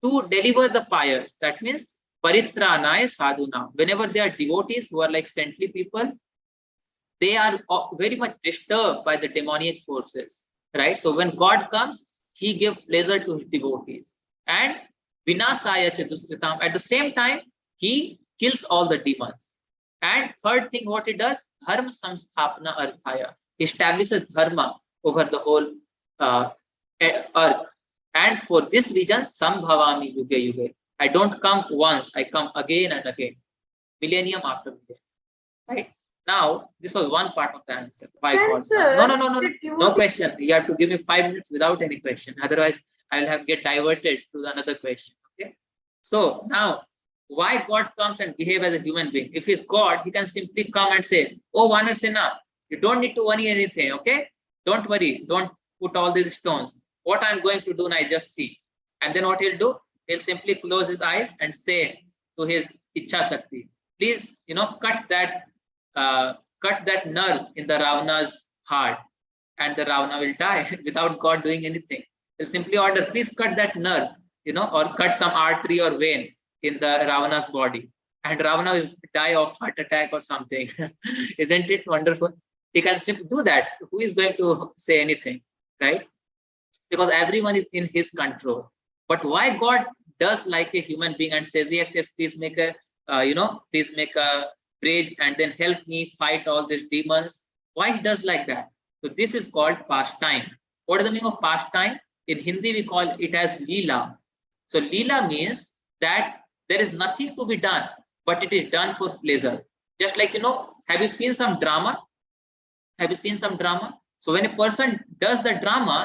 To deliver the pious, that means paritranaya sadhuna. Whenever they are devotees who are like saintly people, they are very much disturbed by the demonic forces, right? So when God comes, he gives pleasure to his devotees. And vinasaya chaduskritam, at the same time, he kills all the demons. And third thing, what it does, dharma samsthapana arthaya, establishes dharma over the whole earth. And for this reason, sambhavami yuge yuge. I don't come once, I come again and again, millennium after millennium. Right? Now, this was one part of the answer. Why God? No question. You have to give me 5 minutes without any question. Otherwise, I'll have get diverted to another question. Okay. So now, why God comes and behave as a human being? If he's God, he can simply come and say, "Oh, Vanasena, you don't need to worry anything. Okay, don't worry. Don't put all these stones. What I'm going to do now, I just see." And then what he'll do? He'll simply close his eyes and say to his Ichha Shakti, "Please, cut that nerve in the Ravana's heart," and the Ravana will die without God doing anything. He'll simply order, "Please cut that nerve, or cut some artery or vein in the Ravana's body," and Ravana will die of heart attack or something. Isn't it wonderful? He can simply do that. Who is going to say anything, right? Because everyone is in his control. But why God does like a human being and says, "Yes, yes, please make a please make a bridge and then help me fight all these demons"? Why he does like that? So this is called pastime. What is the meaning of pastime? In Hindi we call it as leela. So leela means that there is nothing to be done, but it is done for pleasure. Just like, have you seen some drama? Have you seen some drama? So when a person does the drama,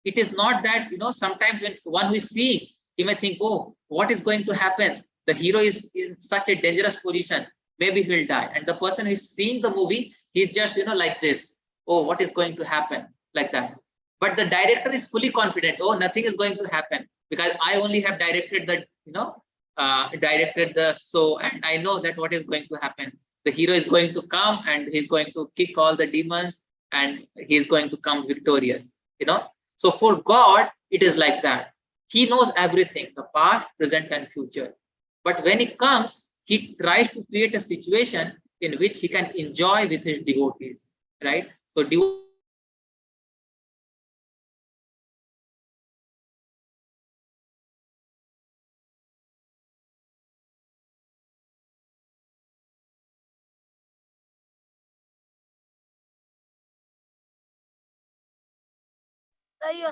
it is not that, sometimes when one who is seeing, he may think, "Oh, what is going to happen? The hero is in such a dangerous position. Maybe he will die." And the person who is seeing the movie, he's just, like this. "Oh, what is going to happen?" Like that. But the director is fully confident. "Oh, nothing is going to happen because I only have directed the show, and I know that what is going to happen. The hero is going to come and he's going to kick all the demons and he's going to come victorious." So for God, it is like that. He knows everything, the past, present, and future. But when he comes, he tries to create a situation in which he can enjoy with his devotees, right? So So you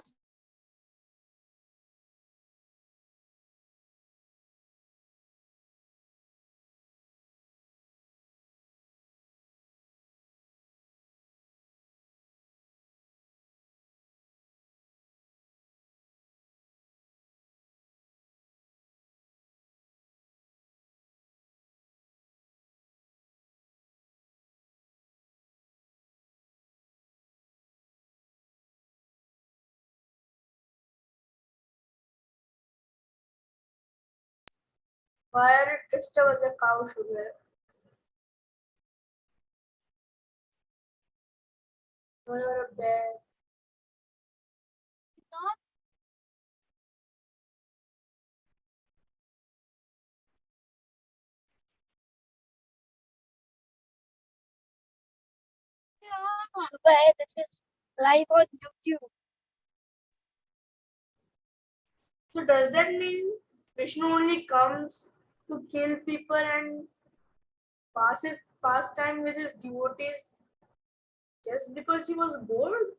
Why are it just as a cow should wear? Or a bear? this is live on YouTube. So does that mean Vishnu only comes to kill people and pass time with his devotees just because he was bored?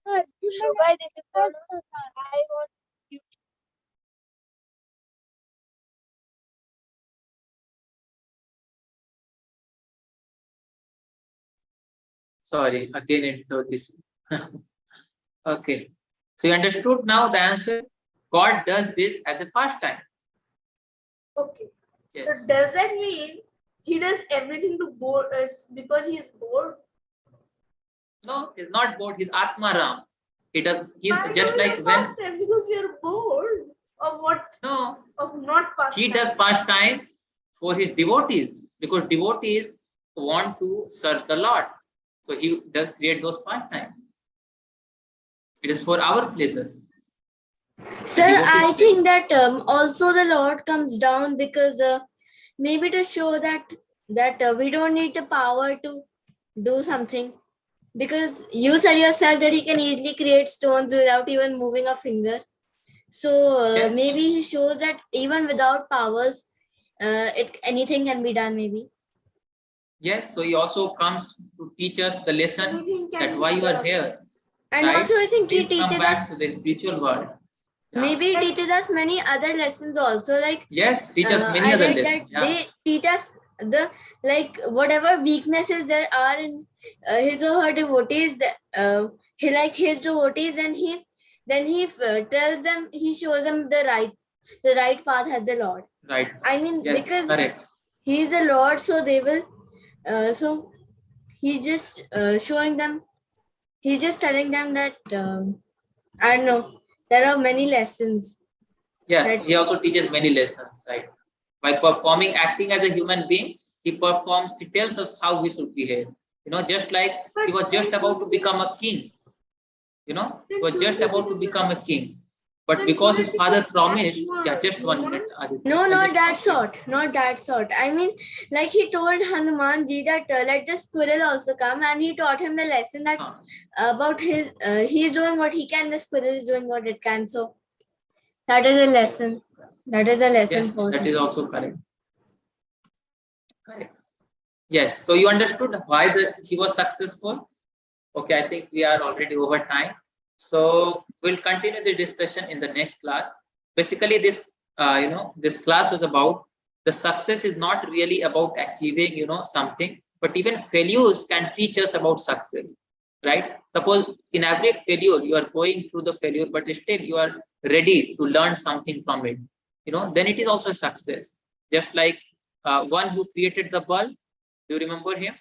Shobhai, this is on live on YouTube. sorry, again into this. Okay. So you understood now the answer? God does this as a pastime. Okay. Yes. So does that mean he does everything to bore us because he is bored? No, he's not bored. He's Atmaram. He's Why just do we like do when. pastime? Because we are bored of what? No, Of not pastime. he does pastime for his devotees because devotees want to serve the Lord. So he does create those pastimes. It is for our pleasure. Sir, I think that also the Lord comes down because maybe to show that we don't need the power to do something. because you said yourself that he can easily create stones without even moving a finger. So Yes. maybe he shows that even without powers, anything can be done. Maybe. Yes, so he also comes to teach us the lesson Anything can that be why you are done. here. And right? also, I think he Please come teaches back us. to the spiritual world. Yeah. Maybe he teaches us many other lessons also. Like Yes, teach us many I other read lessons. that they teach us the whatever weaknesses there are in his or her devotees. That he like his devotees, and he tells them, he shows them the right path as the Lord. Right. I mean, yes, because correct. he is the Lord, so they will. So he's just showing them. He's just telling them that I don't know. There are many lessons. Yes, he also teaches many lessons, right? By performing, acting as a human being, he performs, he tells us how we should behave. Just like he was just about to become a king. He was just about to become a king. But because his father promised, just 1 minute. Aditya, No, I'll not just that stop sort. Not that sort. I mean, like he told Hanuman ji that let the squirrel also come, and he taught him the lesson that about he's doing what he can, the squirrel is doing what it can. So that is a lesson. That is a lesson Yes, for that him. is also correct. Correct. Yes, so you understood why he was successful. Okay, I think we are already over time. So we'll continue the discussion in the next class. Basically, this class was about the success is not really about achieving, something, but even failures can teach us about success, right? Suppose in every failure, you are going through the failure, but still you are ready to learn something from it, then it is also a success. Just like one who created the bulb, do you remember him?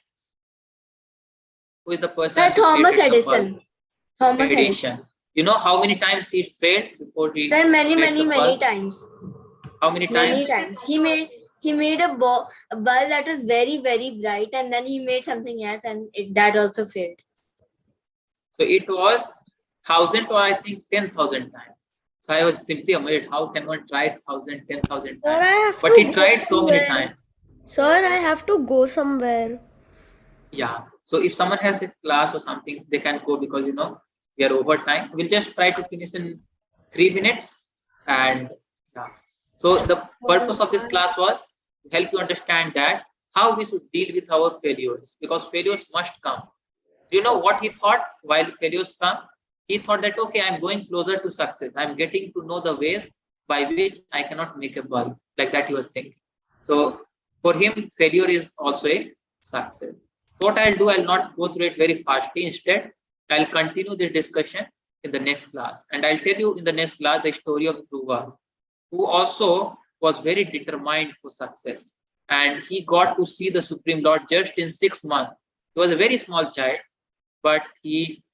Who is the person who Thomas created Edison. the bulb? Thomas Edison. You know how many times he failed before he There many, created many, the many bulb? times. How many Many times? times. He made a bulb that was very, very bright, and then he made something else, and that also failed. So it was 1,000 or I think 10,000 times. So I was simply amazed. How can one try 1,000, 10,000 times? But he tried so many times. Sir, I have to go somewhere. Yeah. So if someone has a class or something, they can go because we are over time. We'll just try to finish in 3 minutes. And yeah. So the purpose of this class was to help you understand that how we should deal with our failures, because failures must come. Do you know what he thought while failures come? He thought that, okay, I'm going closer to success. I'm getting to know the ways by which I cannot make a bulb. Like that he was thinking. So for him, failure is also a success. What I'll do, I'll not go through it very fastly. Instead, I'll continue this discussion in the next class. And I'll tell you in the next class the story of Dhruva, who also was very determined for success. And he got to see the Supreme Lord just in 6 months. He was a very small child, but he,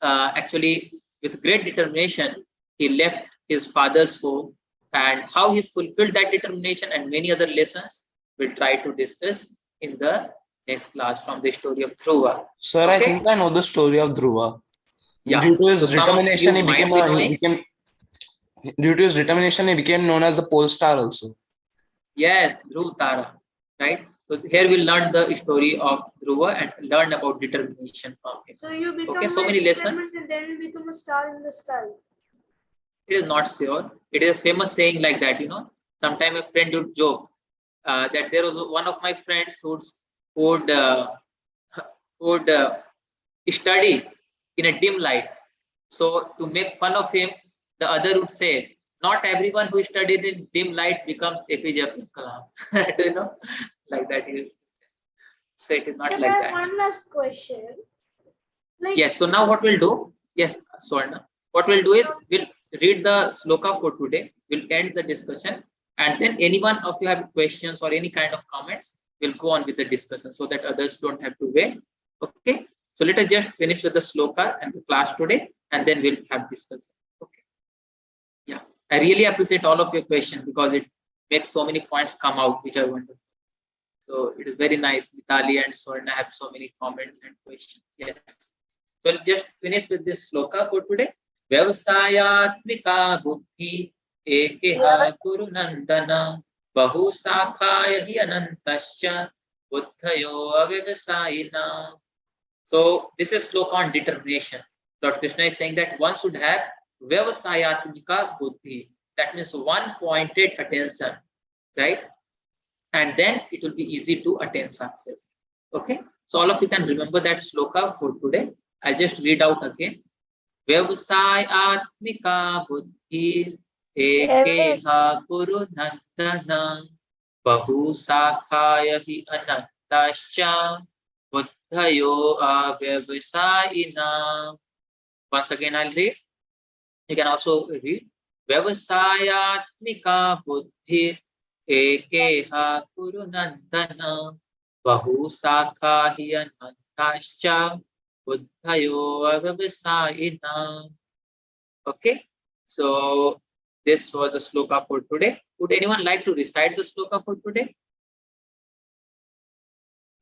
actually, with great determination, he left his father's home, and how he fulfilled that determination and many other lessons we'll try to discuss in the next class from the story of Dhruva. Sir, okay? I think I know the story of Dhruva. Yeah. Due to his so determination, he became known as the pole star also. Yes, Dhruv Tara, right? So here we'll learn the story of Dhruva and learn about determination from him. So you become so many lessons. And then you become a star in the sky. It is not sure. It is a famous saying like that, Sometime a friend would joke that there was one of my friends who would study in a dim light. So to make fun of him, the other would say, not everyone who studied in dim light becomes APJ Abdul Kalam. Do you know? Like that is. So it is not like that. One last question. Yes, so now what we'll do, yes, Swarna, what we'll do is we'll read the sloka for today. We'll end the discussion, and then anyone of you have questions or any kind of comments, we'll go on with the discussion so that others don't have to wait. Okay, so let us just finish with the sloka and the class today, and then we'll have discussion. Okay. Yeah, I really appreciate all of your questions because it makes so many points come out, which I wanted. So it is very nice. Vitali and Swarna have so many comments and questions. Yes. So I'll just finish with this sloka for today. Vyavasayatmika buddhi ekeha guru nandana bahu sakhaya hi anantasya buddhayo avyavasayina. So this is sloka on determination. Lord Krishna is saying that one should have vyavasayatmika buddhi. That means one pointed attention, right? And then it will be easy to attain success. Okay. So all of you can remember that sloka for today. I'll just read out again. Vyavasayatmika buddhi ekeha kuru nandana bahu sakhaya hi anantascha buddhayo avyavasayina. Once again, I'll read. You can also read. Vyavasayatmika buddhi ekeha kuru nandana bahu sakha hi anantascha buddhayo avyavasayina. Okay, so this was the sloka for today. Would anyone like to recite the sloka for today?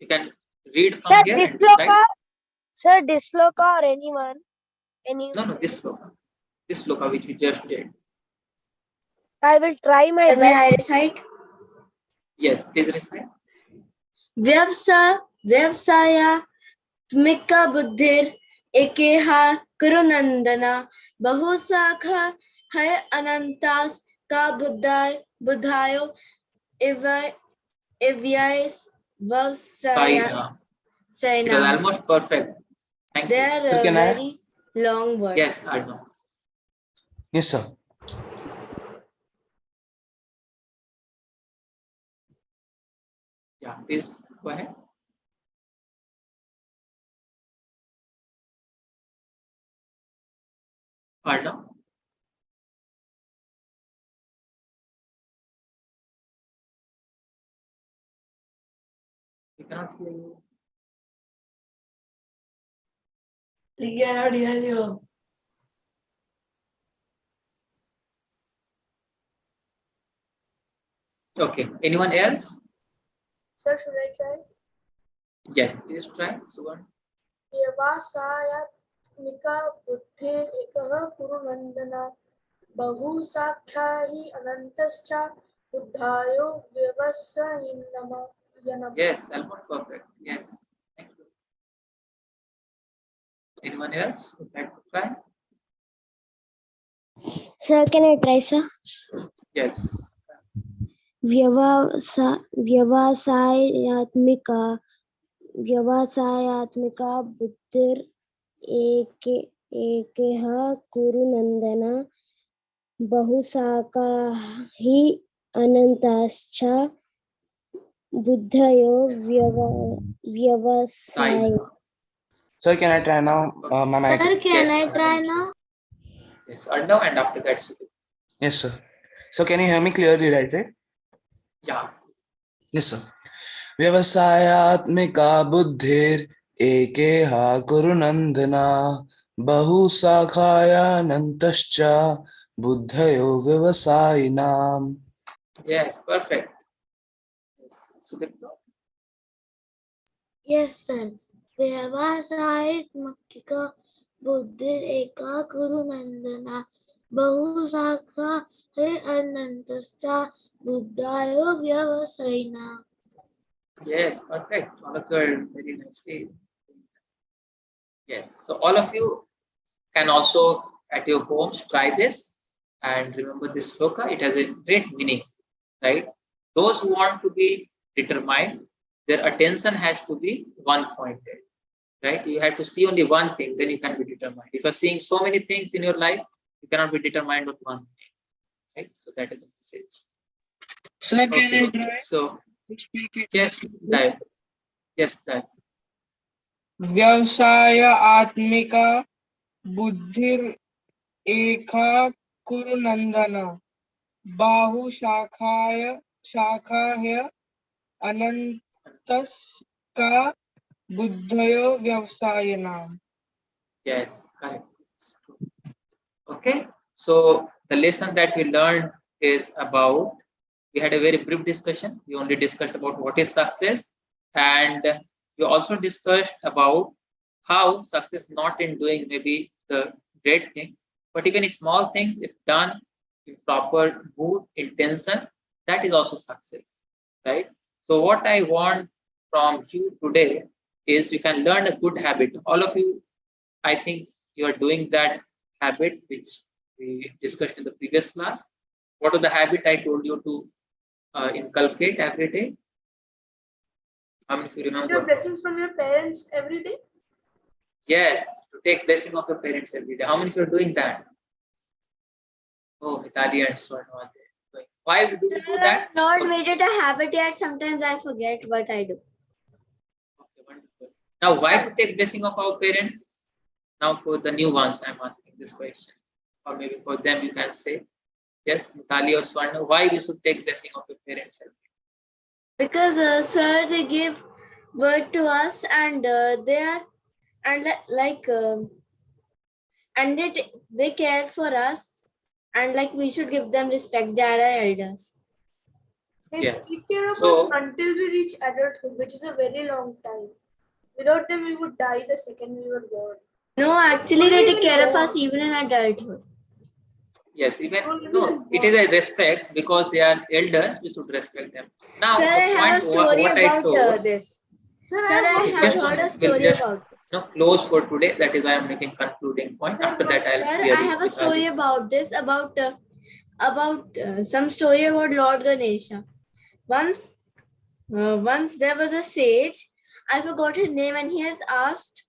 You can read from here and recite. Sir, this sloka or anyone? No, this sloka. This sloka which we just did. I will try my best. May I recite? Yes, please recite. व्यवसायात्मिका बुद्धिर एकेहा कुरुनंदना बहुशाखा है अनंतास का बुद्धायो इव्यास Saina. It was almost perfect. Thank They you. are Can I? very long words. Yes, I know. Yes, sir. Yeah, please go ahead. Arnav. We cannot hear you. We cannot hear you. Okay. Anyone else? Sir, should I try? Yes, please try. Suvan. व्यवसायात्मिका बुद्धिर एकः कुरुनन्दन बहुशाख्या हि अनन्तश्च बुद्धायो व्यवसायिनः. Yes, almost perfect. Yes. Thank you. Anyone else would like to try? Sir, can I try, sir? Yes. व्यवसायात्मिका बुद्धिर एकः कुरुनन्दन बहुशाखा हि अनन्ताश्च बुद्धयो व्यवसाय. Sir, can I try now? My mic. Sir, can Yes, I try now? Yes, Arnav, and after that, Sudhir. Yes, sir. So can you hear me clearly, right? Yeah. Yes, sir. व्यवसायात्मिका बुद्धिर एकेहा कुरुनन्दना बहुशाखायानन्तश्च बुद्धयो व्यवसायिनाम्. Yes, perfect. Yes, Sudhir. Yes, sir. व्यवसायित्मिका बुद्धिर एका कुरुनन्दना बहुशाखा है अनन्तश्च बुद्धायो व्यवसायिनाम्. Yes, perfect. All of you are very nicely. Yes. So all of you can also at your homes try this and remember this sloka. It has a great meaning, right? Those who want to be determined, their attention has to be one pointed, right? You have to see only one thing, then you can be determined. If you're seeing so many things in your life, you cannot be determined on one thing, right? So that is the message. Sir, can I Okay. try So to speak it? yes, Dave. Yes, Dave. व्यवसाय आत्मिका बुद्धिर एका कुरुनन्दन शाखाय अनन्तस्का बुद्धयो व्यवसायिनाम्. Yes, correct. Okay, so the lesson that we learned is about, we had a very brief discussion. We only discussed about what is success, and we also discussed about how success not in doing maybe the great thing, but even small things, if done in proper mood, intention, that is also success, right? So what I want from you today is you can learn a good habit. All of you, I think you are doing that habit which we discussed in the previous class. What was the habit I told you to inculcate every day? How many of you remember? Your blessings from your parents every day. Yes, to take blessing of your parents every day. How many of you are doing that? Oh, Mitali and Swarna are there. Why do we do that? I've not made it a habit yet. Sometimes I forget what I do. Okay, wonderful. Now, why to take blessing of our parents? Now, for the new ones, I'm asking this question, or maybe for them, you can say, yes, Mitali or Swarna, why we should take blessing of your parents every day? Because sir, they give word to us, and they are and and they care for us, and like we should give them respect. They are our elders. They Yes. take care of So- us until we reach adulthood, which is a very long time. Without them, we would die the second we were born. No, actually, they Only take when care of born. us even in adulthood. Yes, even Only no, when it is a respect because they are elders. We should respect them. Now, Sir, the I have a point story what I about told, this. Sir, Sir, I have just heard a we'll story just about this. close for today. That is why I'm making concluding point. Sir, After that, I'll Sir, clear I it have a with story Ali. about this, about some story about Lord Ganesha. Once there was a sage. I forgot his name, and he has asked,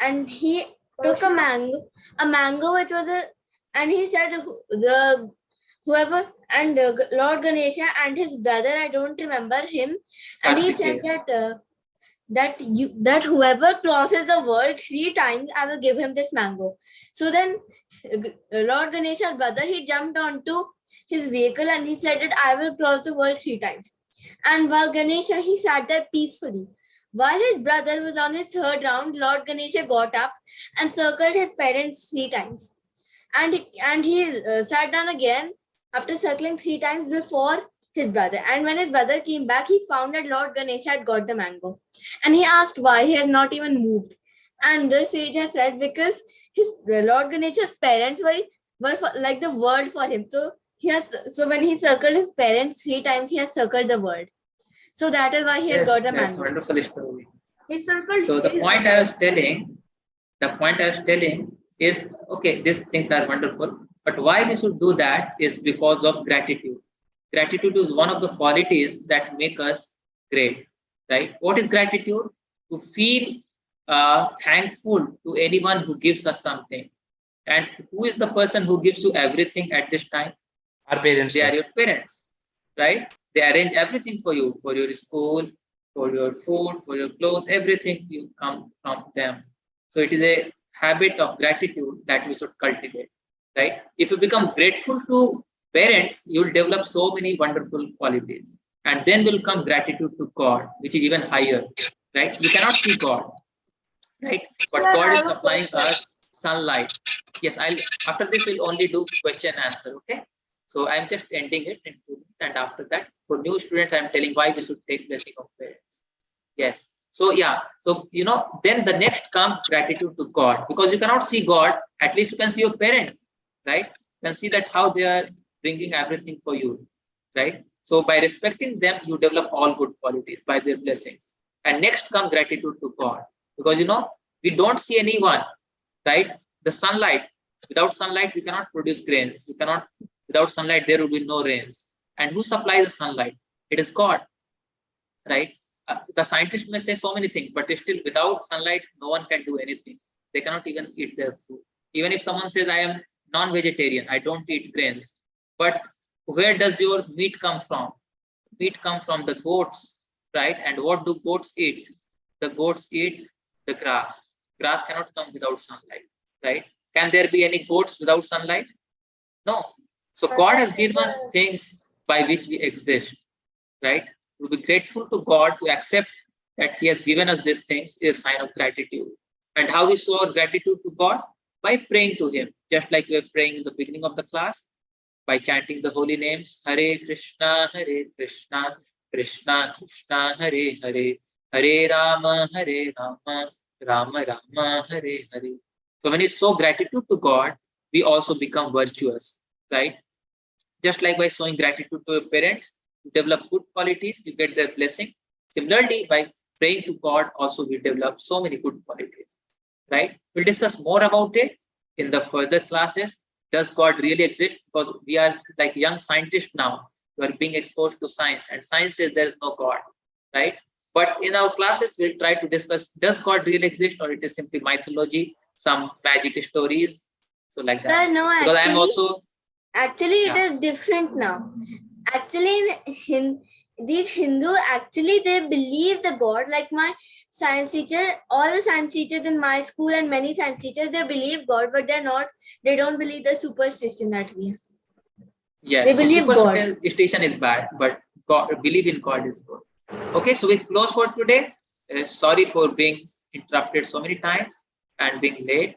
and he took a mango which was and he said whoever and Lord Ganesha and his brother, I don't remember him, and he said that whoever crosses the world 3 times, I will give him this mango. So then Lord Ganesha's brother, he jumped onto his vehicle and he said that I will cross the world 3 times. And while Ganesha, he sat there peacefully. While his brother was on his 3rd round, Lord Ganesha got up and circled his parents 3 times. And he sat down again after circling 3 times before his brother. And when his brother came back, he found that Lord Ganesha had got the mango. And he asked why he has not even moved. And the sage has said because Lord Ganesha's parents were like the world for him. So when he circled his parents 3 times, he has circled the world. So that is why he has got a That's mango. wonderful story. he circled. So the point I was telling is, okay, these things are wonderful, but why we should do that is because of gratitude. Gratitude is one of the qualities that make us great, right? What is gratitude? To feel thankful to anyone who gives us something. And who is the person who gives you everything at this time? Our parents. They sir. are your parents, right? They arrange everything for you, for your school, for your food, for your clothes, everything you come from them. So it is a habit of gratitude that we should cultivate, right? If you become grateful to parents, you will develop so many wonderful qualities. And then will come gratitude to God, which is even higher, right? You cannot see God, right? But Sir, God I is have a supplying question. us sunlight. Yes, after this we'll only do question answer, okay? So I'm just ending it in 2 minutes, and after that, for new students, I'm telling why we should take blessing of parents. Yes. So yeah, so then the next comes gratitude to God, because you cannot see God. At least you can see your parents, right? You can see that how they are bringing everything for you, right? So by respecting them, you develop all good qualities by their blessings. And next comes gratitude to God, because we don't see anyone, right? The sunlight. Without sunlight, we cannot produce grains. Without sunlight, there will be no rains. And who supplies the sunlight? It is God, right? The scientists may say so many things, but still without sunlight, no one can do anything. They cannot even eat their food. Even if someone says, I am non-vegetarian, I don't eat grains. But where does your meat come from? Meat comes from the goats, right? And what do goats eat? The goats eat the grass. Grass cannot come without sunlight, right? Can there be any goats without sunlight? No. So God has given us things by which we exist, right? To be grateful to God, to accept that He has given us these things is a sign of gratitude. And how we show our gratitude to God? By praying to Him, just like we were praying in the beginning of the class, by chanting the holy names, Hare Krishna, Krishna Krishna, Hare Hare, Hare Rama, Rama Rama, Hare Hare. So when you show gratitude to God, we also become virtuous, right? Just like by showing gratitude to your parents, you develop good qualities, you get their blessing. Similarly, by praying to God also we develop so many good qualities, right? We'll discuss more about it in the further classes. Does God really exist? Because we are like young scientists now. We are being exposed to science, and science says there is no God, right? But in our classes, we'll try to discuss, does God really exist, or it is simply mythology, some magic stories, so like that. Sir, no, Because I'm also actually it yeah. is different now. Actually, these Hindu, actually they believe the God. Like my science teacher, all the science teachers in my school and many science teachers, they believe God, but they don't believe the superstition that we have. Yes, They so believe God. superstition is bad, but God, believe in God is good. Okay, so we close for today. Sorry for being interrupted so many times and being late.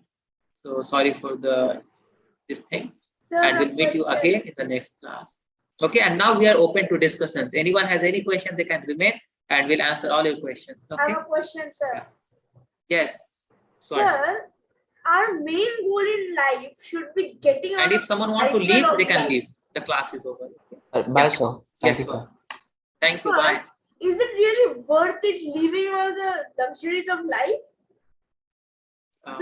So sorry for these things. Sir, And we'll meet you again in the next class. Okay, and now we are open to discussions. Anyone has any question, they can remain, and we'll answer all your questions. I Okay. have a question, sir. Yeah. Yes. Sir, our main goal in life should be getting out And of if someone the want to cycle leave, of they can life. leave. The class is over. Bye, sir. Thank Yes, you, sir. Thank you. But Bye. is it really worth it living all the luxuries of life?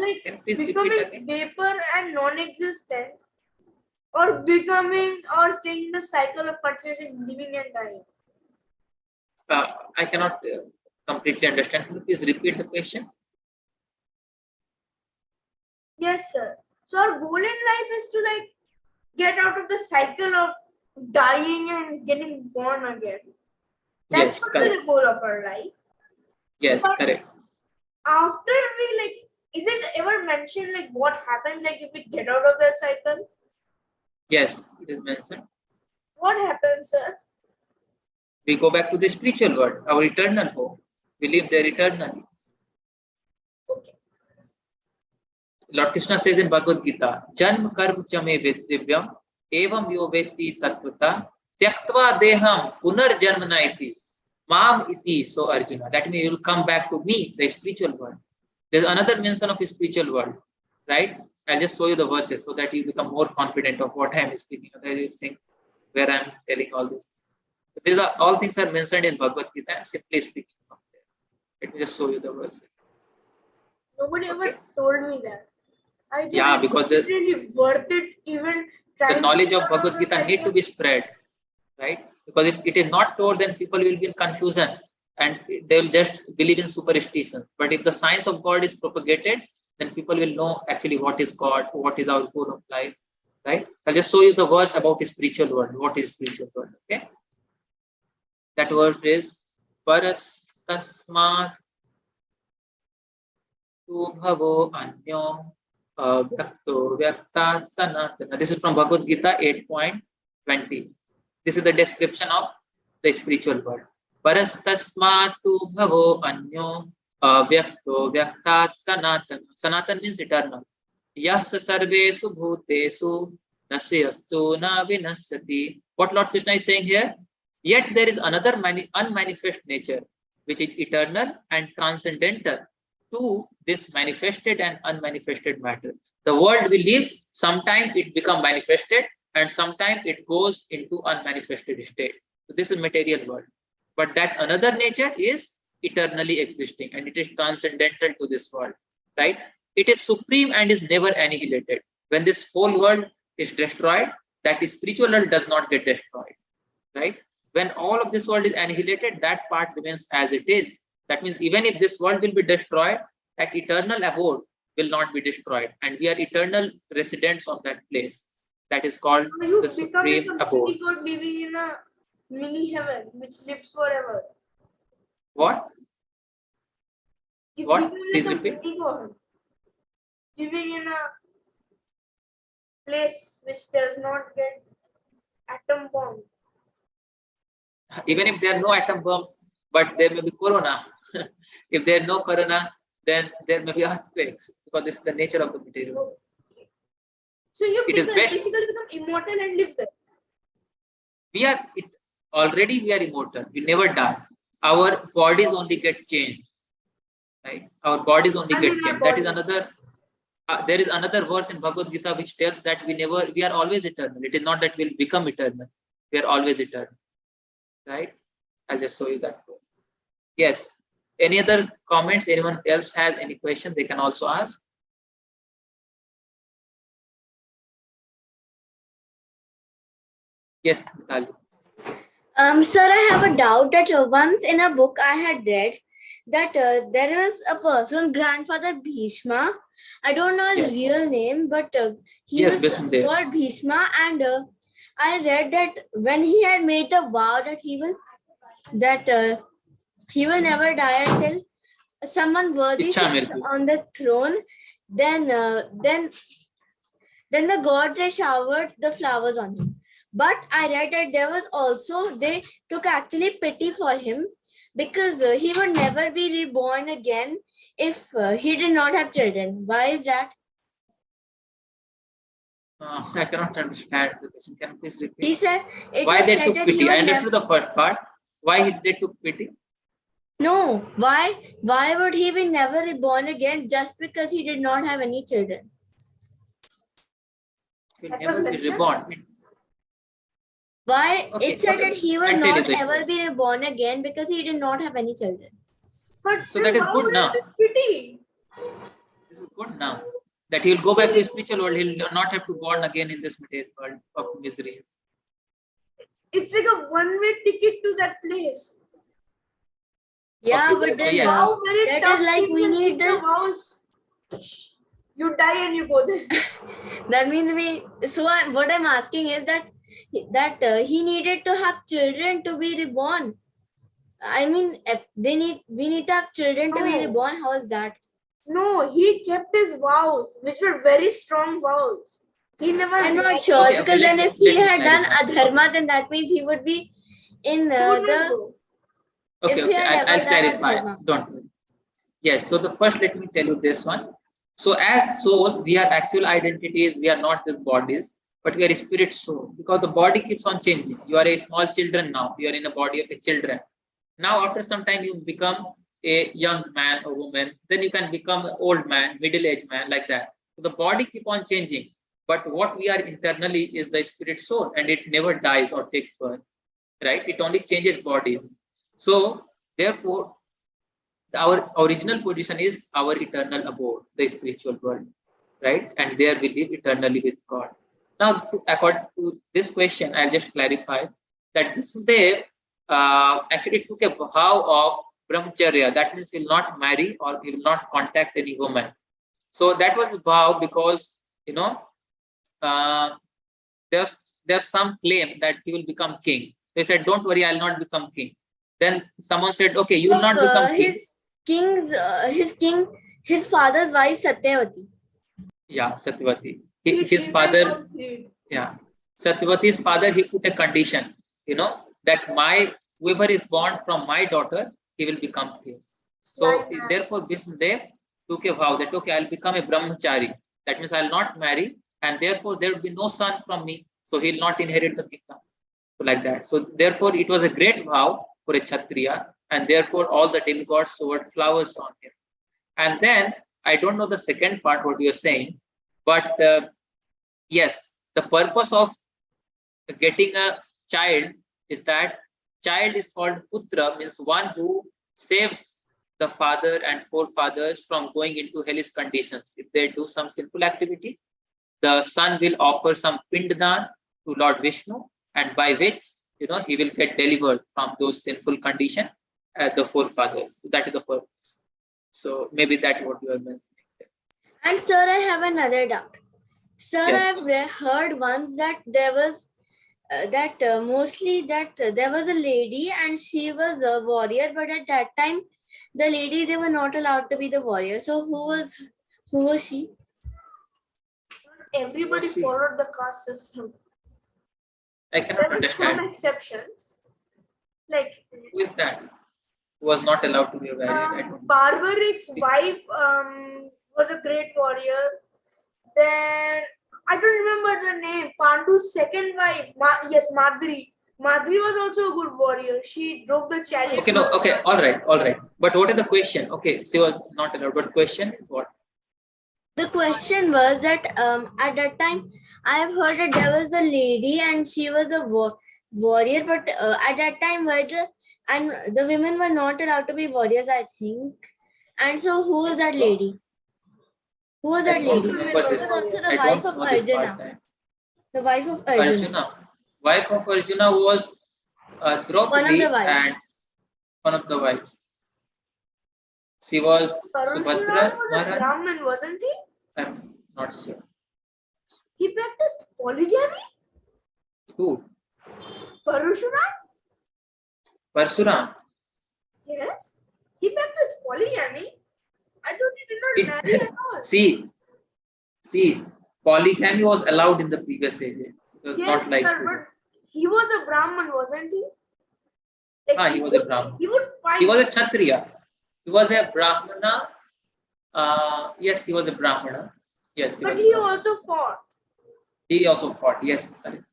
Like Can you please repeat becoming again? vapor and non-existent, or becoming or staying in the cycle of continuously living and dying? I cannot completely understand. Can you please repeat the question? Yes, sir. So our goal in life is to like get out of the cycle of dying and getting born again. That Yes, should correct. be the goal of our life. Yes, But correct. after we like, is it ever mentioned like what happens like if we get out of that cycle? Yes, it is mentioned. What happens, sir? We go back to the spiritual world, our eternal home. We live there eternally. Okay. Lord Krishna says in Bhagavad Gita, Janma karma chame vidyam evam yo vetti tattvata tyaktva deham punarjanmana iti mam iti. So Arjuna, that means you will come back to me, the spiritual world. There's another mention of spiritual world, right? I'll just show you the verses so that you become more confident of what I am speaking. Otherwise you think where I'm telling all this. So these are all things are mentioned in Bhagavad Gita. I'm simply speaking from there. Let me just show you the verses. Nobody ever told me that. I just Yeah, because is it really worth it even trying the knowledge to of get out Bhagavad the Gita need to cycle? be spread, right? Because if it is not told, then people will be in confusion and they will just believe in superstition. But if the science of God is propagated, then people will know actually what is God, what is our goal of life, right? I'll just show you the verse about the spiritual world. What is spiritual world? Okay, that verse is Paras Tasmat Tu Bhavo Anyo Vyakto Vyaktat Sanatana. This is from Bhagavad Gita 8.20. This is the description of the spiritual world. Parastasmatu bhavo anyo vyakto vyaktat sanatan. Sanatan means eternal. Yas sarvesu bhutesu nasyassu na vinasyati. What Lord Krishna is saying here? Yet there is another unmanifest nature which is eternal and transcendental to this manifested and unmanifested matter. The world we live, sometimes it becomes manifested and sometimes it goes into unmanifested state. So this is material world. But that another nature is eternally existing and it is transcendental to this world, right? It is supreme and is never annihilated. When this whole world is destroyed, that spiritual world does not get destroyed, right? When all of this world is annihilated, that part remains as it is. That means even if this world will be destroyed, that eternal abode will not be destroyed. And we are eternal residents of that place. That is called So you the become like supreme a abode. mini god living in a mini heaven which lives forever. What? You What? become Please like a repeat. mini god living in a place which does not get atom bomb. Even if there are no atom bombs, but there may be corona. If there is no corona, then there may be earthquakes because this is the nature of the material. So you It is best. basically become immortal and live there. We are already we are immortal. We never die. Our bodies only get changed. Right? Our bodies only get changed. That is another. There is another verse in Bhagavad Gita which tells that we are always eternal. It is not that we'll become eternal. We are always eternal. Right? I'll just show you that verse. Yes. any other comments? Anyone else has any question? They can also ask. Yes, Mitali. Sir, I have a doubt that once in a book I had read that there was a person, grandfather Bhishma. I don't know his real name, but he was called Bhishma, and I read that when he had made the vow that he will never die until someone worthy sits on the throne, then the gods they showered the flowers on him. But I read that there was also, they took actually pity for him because he would never be reborn again if he did not have children. Why is that? I cannot understand the question. Can you please repeat? He said, why they took pity? I understood the first part. Why they took pity? No. Why would he be never reborn again just because he did not have any children? He will never be reborn. Why? It said that he will not ever be reborn again because he did not have any children. But so that is good now. Pity. This is good now. That he will go back to his spiritual world. He will not have to born again in this material world of miseries. It's like a one-way ticket to that place. Yeah, but then that is like we need the house. You die and you go there. That means what I'm asking is that he needed to have children to be reborn. I mean, if we need to have children to be reborn. How is that? No, he kept his vows, which were very strong vows. He never. I'm not sure because then if he had done adharma, then that means he would be in the. Okay, I'll clarify. Don't worry. Yes, so the first, let me tell you this one. So as soul, we are actual identities. We are not just bodies, but we are spirit soul, because the body keeps on changing. You are a small children now. You are in a body of a children. Now, after some time, you become a young man or woman. Then you can become an old man, middle-aged man, like that. So the body keep on changing. But what we are internally is the spirit soul, and it never dies or takes birth, right? It only changes bodies. So therefore, our original position is our eternal abode, the spiritual world, right? And there we live eternally with God. Now, according to this question, I'll just clarify that Visudev actually took a vow of brahmacharya. That means he will not marry or he will not contact any woman. So that was a vow because, there's some claim that he will become king. They said, don't worry, I'll not become king. Then someone said, okay, you will not become king. His father's wife Satyavati. Yeah, Satyavati. His father, Satyavati's father, he put a condition, that whoever is born from my daughter, he will become king. So therefore, Vishnudev took a vow that, okay, I'll become a brahmachari. That means I'll not marry, and therefore there will be no son from me. So he'll not inherit the kingdom. So like that. So therefore, it was a great vow for a Kshatriya, and therefore all the demigods showered flowers on him. And then, I don't know the second part, what you're saying, but yes, the purpose of getting a child is that child is called Putra, means one who saves the father and forefathers from going into hellish conditions. If they do some sinful activity, the son will offer some pinddan to Lord Vishnu, and by which he will get delivered from those sinful conditions as the forefathers. So that is the purpose. So maybe that's what you are mentioning. And sir, I have another doubt. Sir, Yes. I've heard once that there was there was a lady and she was a warrior, but at that time the ladies, they were not allowed to be the warrior. So who was she? Everybody followed the caste system. I cannot understand. Some exceptions. Like, who is that? Who was not allowed to be a warrior? Barbaric's wife was a great warrior. Then I don't remember the name. Pandu's second wife, Madri. Madri was also a good warrior. She drove the chariot. Okay, all right. But what is the question? Okay, she was not allowed. But question is what? The question was that at that time I have heard that there was a lady and she was warrior, but at that time, the women were not allowed to be warriors, I think. And so, who was that lady? Who was that I don't lady? remember She this. was also the I wife don't of know this part Arjuna. time. The wife of Arjuna. Arjuna. Wife of Arjuna was Draupadi One of the wives. and one of the wives. She was Parashuram Subhadra was a Maharani. Brahmin, wasn't he? I'm not sure. He practiced polygamy? Who? Parashuram? Parsuram. Yes. He practiced polygamy. I thought he did not marry at all. See, polygamy was allowed in the previous age. It was Yes, not like sir, but he was a Brahmin, wasn't he? Like, he was a Brahmin. He would fight. He was a Kshatriya. He was a Brahmana. Yes, he was a Brahmana. Yes, But was he a Brahmana. also fought. He also fought. Yes, correct.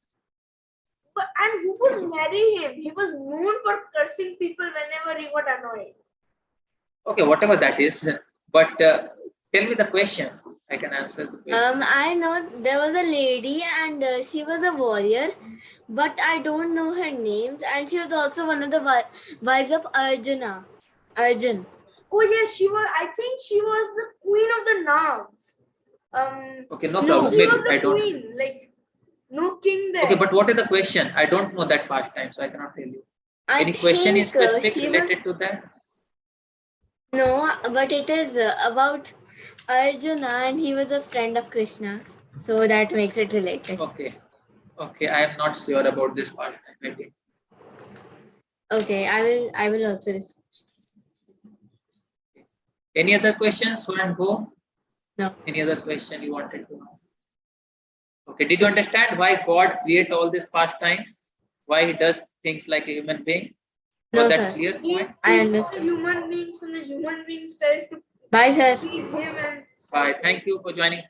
And who would marry him? He was known for cursing people whenever he got annoyed. Okay, whatever that is. But tell me the question. I can answer the question. I know there was a lady and she was a warrior, but I don't know her name. And she was also one of the wives of Arjuna. Arjun. Oh yes, she was. I think she was the queen of the Nags. Okay, no no, problem. She Maybe was the I don't. queen. Like no king there. Okay, but what is the question? I don't know that pastime, so I cannot tell you. I Any question in think, specific she related to that? No, but it is about Arjuna and he was a friend of Krishna's. So that makes it related. Okay. Okay, I am not sure about this part. Maybe. Okay, I will also research. Any other questions? So and go. No. Any other question you wanted to ask? Okay, did you understand why God create all these pastimes? Why he does things like a human being? No, Was that sir. clear point? I The understood. human beings and the human beings tries to Bye, sir. please him and Bye. Thank you for joining.